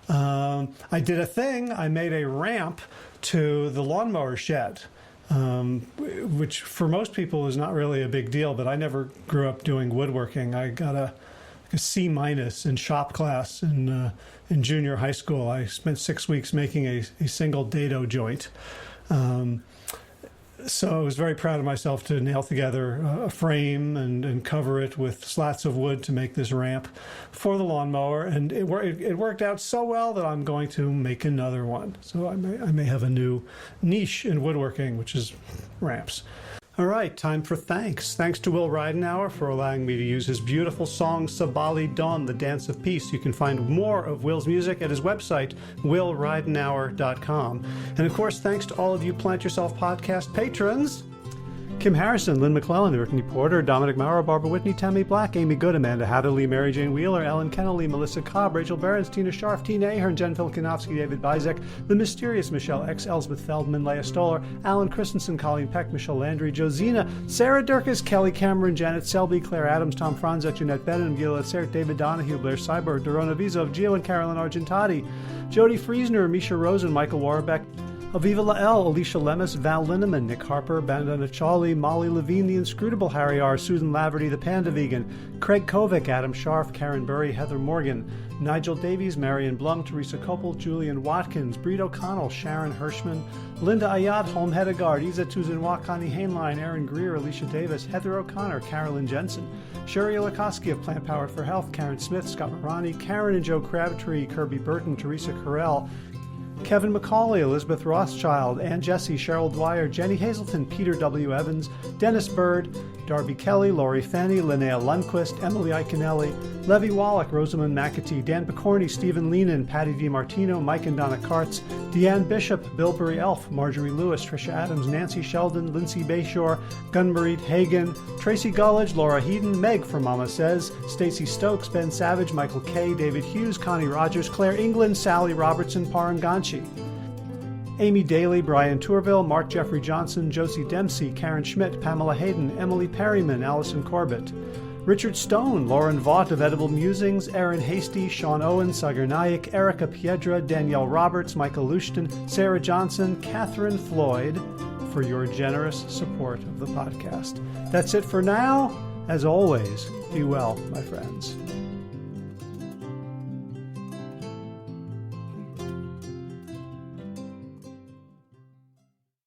I did a thing. I made a ramp to the lawnmower shed, which for most people is not really a big deal, but I never grew up doing woodworking. I got a C- in shop class in junior high school. I spent 6 weeks making a single dado joint. So I was very proud of myself to nail together a frame and cover it with slats of wood to make this ramp for the lawnmower. And it worked out so well that I'm going to make another one. So I may have a new niche in woodworking, which is ramps. All right, time for thanks. Thanks to Will Ridenauer for allowing me to use his beautiful song Sabali Dawn, The Dance of Peace. You can find more of Will's music at his website, willridenauer.com. And of course, thanks to all of you Plant Yourself podcast patrons. Kim Harrison, Lynn McClellan, Brittany Porter, Dominic Maurer, Barbara Whitney, Tammy Black, Amy Good, Amanda Hatherley, Mary Jane Wheeler, Ellen Kennelly, Melissa Cobb, Rachel Behrens, Tina Scharf, Tina Ahern, Jen Filkanovsky, David Bizek, The Mysterious Michelle X, Elsbeth Feldman, Leah Stoller, Alan Christensen, Colleen Peck, Michelle Landry, Josina, Sarah Durkis, Kelly Cameron, Janet Selby, Claire Adams, Tom Franzek, Jeanette Bennett, Gila Sert, David Donahue, Blair Cyber, Dorona Vizov, Gio and Carolyn Argentati, Jody Friesner, Misha Rosen, Michael Warbeck, Aviva Lael, Alicia Lemus, Val Linneman, Nick Harper, Bandana Chawley, Molly Levine, The Inscrutable Harry R., Susan Laverty, The Panda Vegan, Craig Kovic, Adam Scharf, Karen Burry, Heather Morgan, Nigel Davies, Marion Blum, Teresa Koppel, Julian Watkins, Breed O'Connell, Sharon Hirschman, Linda Ayat, Holm Hedegaard, Isa Tuzinwa, Connie Hainline, Aaron Greer, Alicia Davis, Heather O'Connor, Carolyn Jensen, Sherry Olakoski of Plant Powered for Health, Karen Smith, Scott Marani, Karen and Joe Crabtree, Kirby Burton, Teresa Carell, Kevin McCauley, Elizabeth Rothschild, Ann Jesse, Cheryl Dwyer, Jenny Hazelton, Peter W. Evans, Dennis Bird, Darby Kelly, Lori Fanny, Linnea Lundquist, Emily Iconelli, Levy Wallach, Rosamund McAtee, Dan Picorni, Stephen Leenan, Patty DiMartino, Mike and Donna Kartz, Deanne Bishop, Bilberry Elf, Marjorie Lewis, Tricia Adams, Nancy Sheldon, Lindsay Bayshore, Gunmarie Hagan, Tracy Gullidge, Laura Heaton, Meg from Mama Says, Stacey Stokes, Ben Savage, Michael Kay, David Hughes, Connie Rogers, Claire England, Sally Robertson, Paranganchi, Amy Daly, Brian Tourville, Mark Jeffrey Johnson, Josie Dempsey, Karen Schmidt, Pamela Hayden, Emily Perryman, Allison Corbett, Richard Stone, Lauren Vaught of Edible Musings, Aaron Hasty, Sean Owen, Sagar Naik, Erica Piedra, Danielle Roberts, Michael Lushton, Sarah Johnson, Catherine Floyd, for your generous support of the podcast. That's it for now. As always, be well, my friends.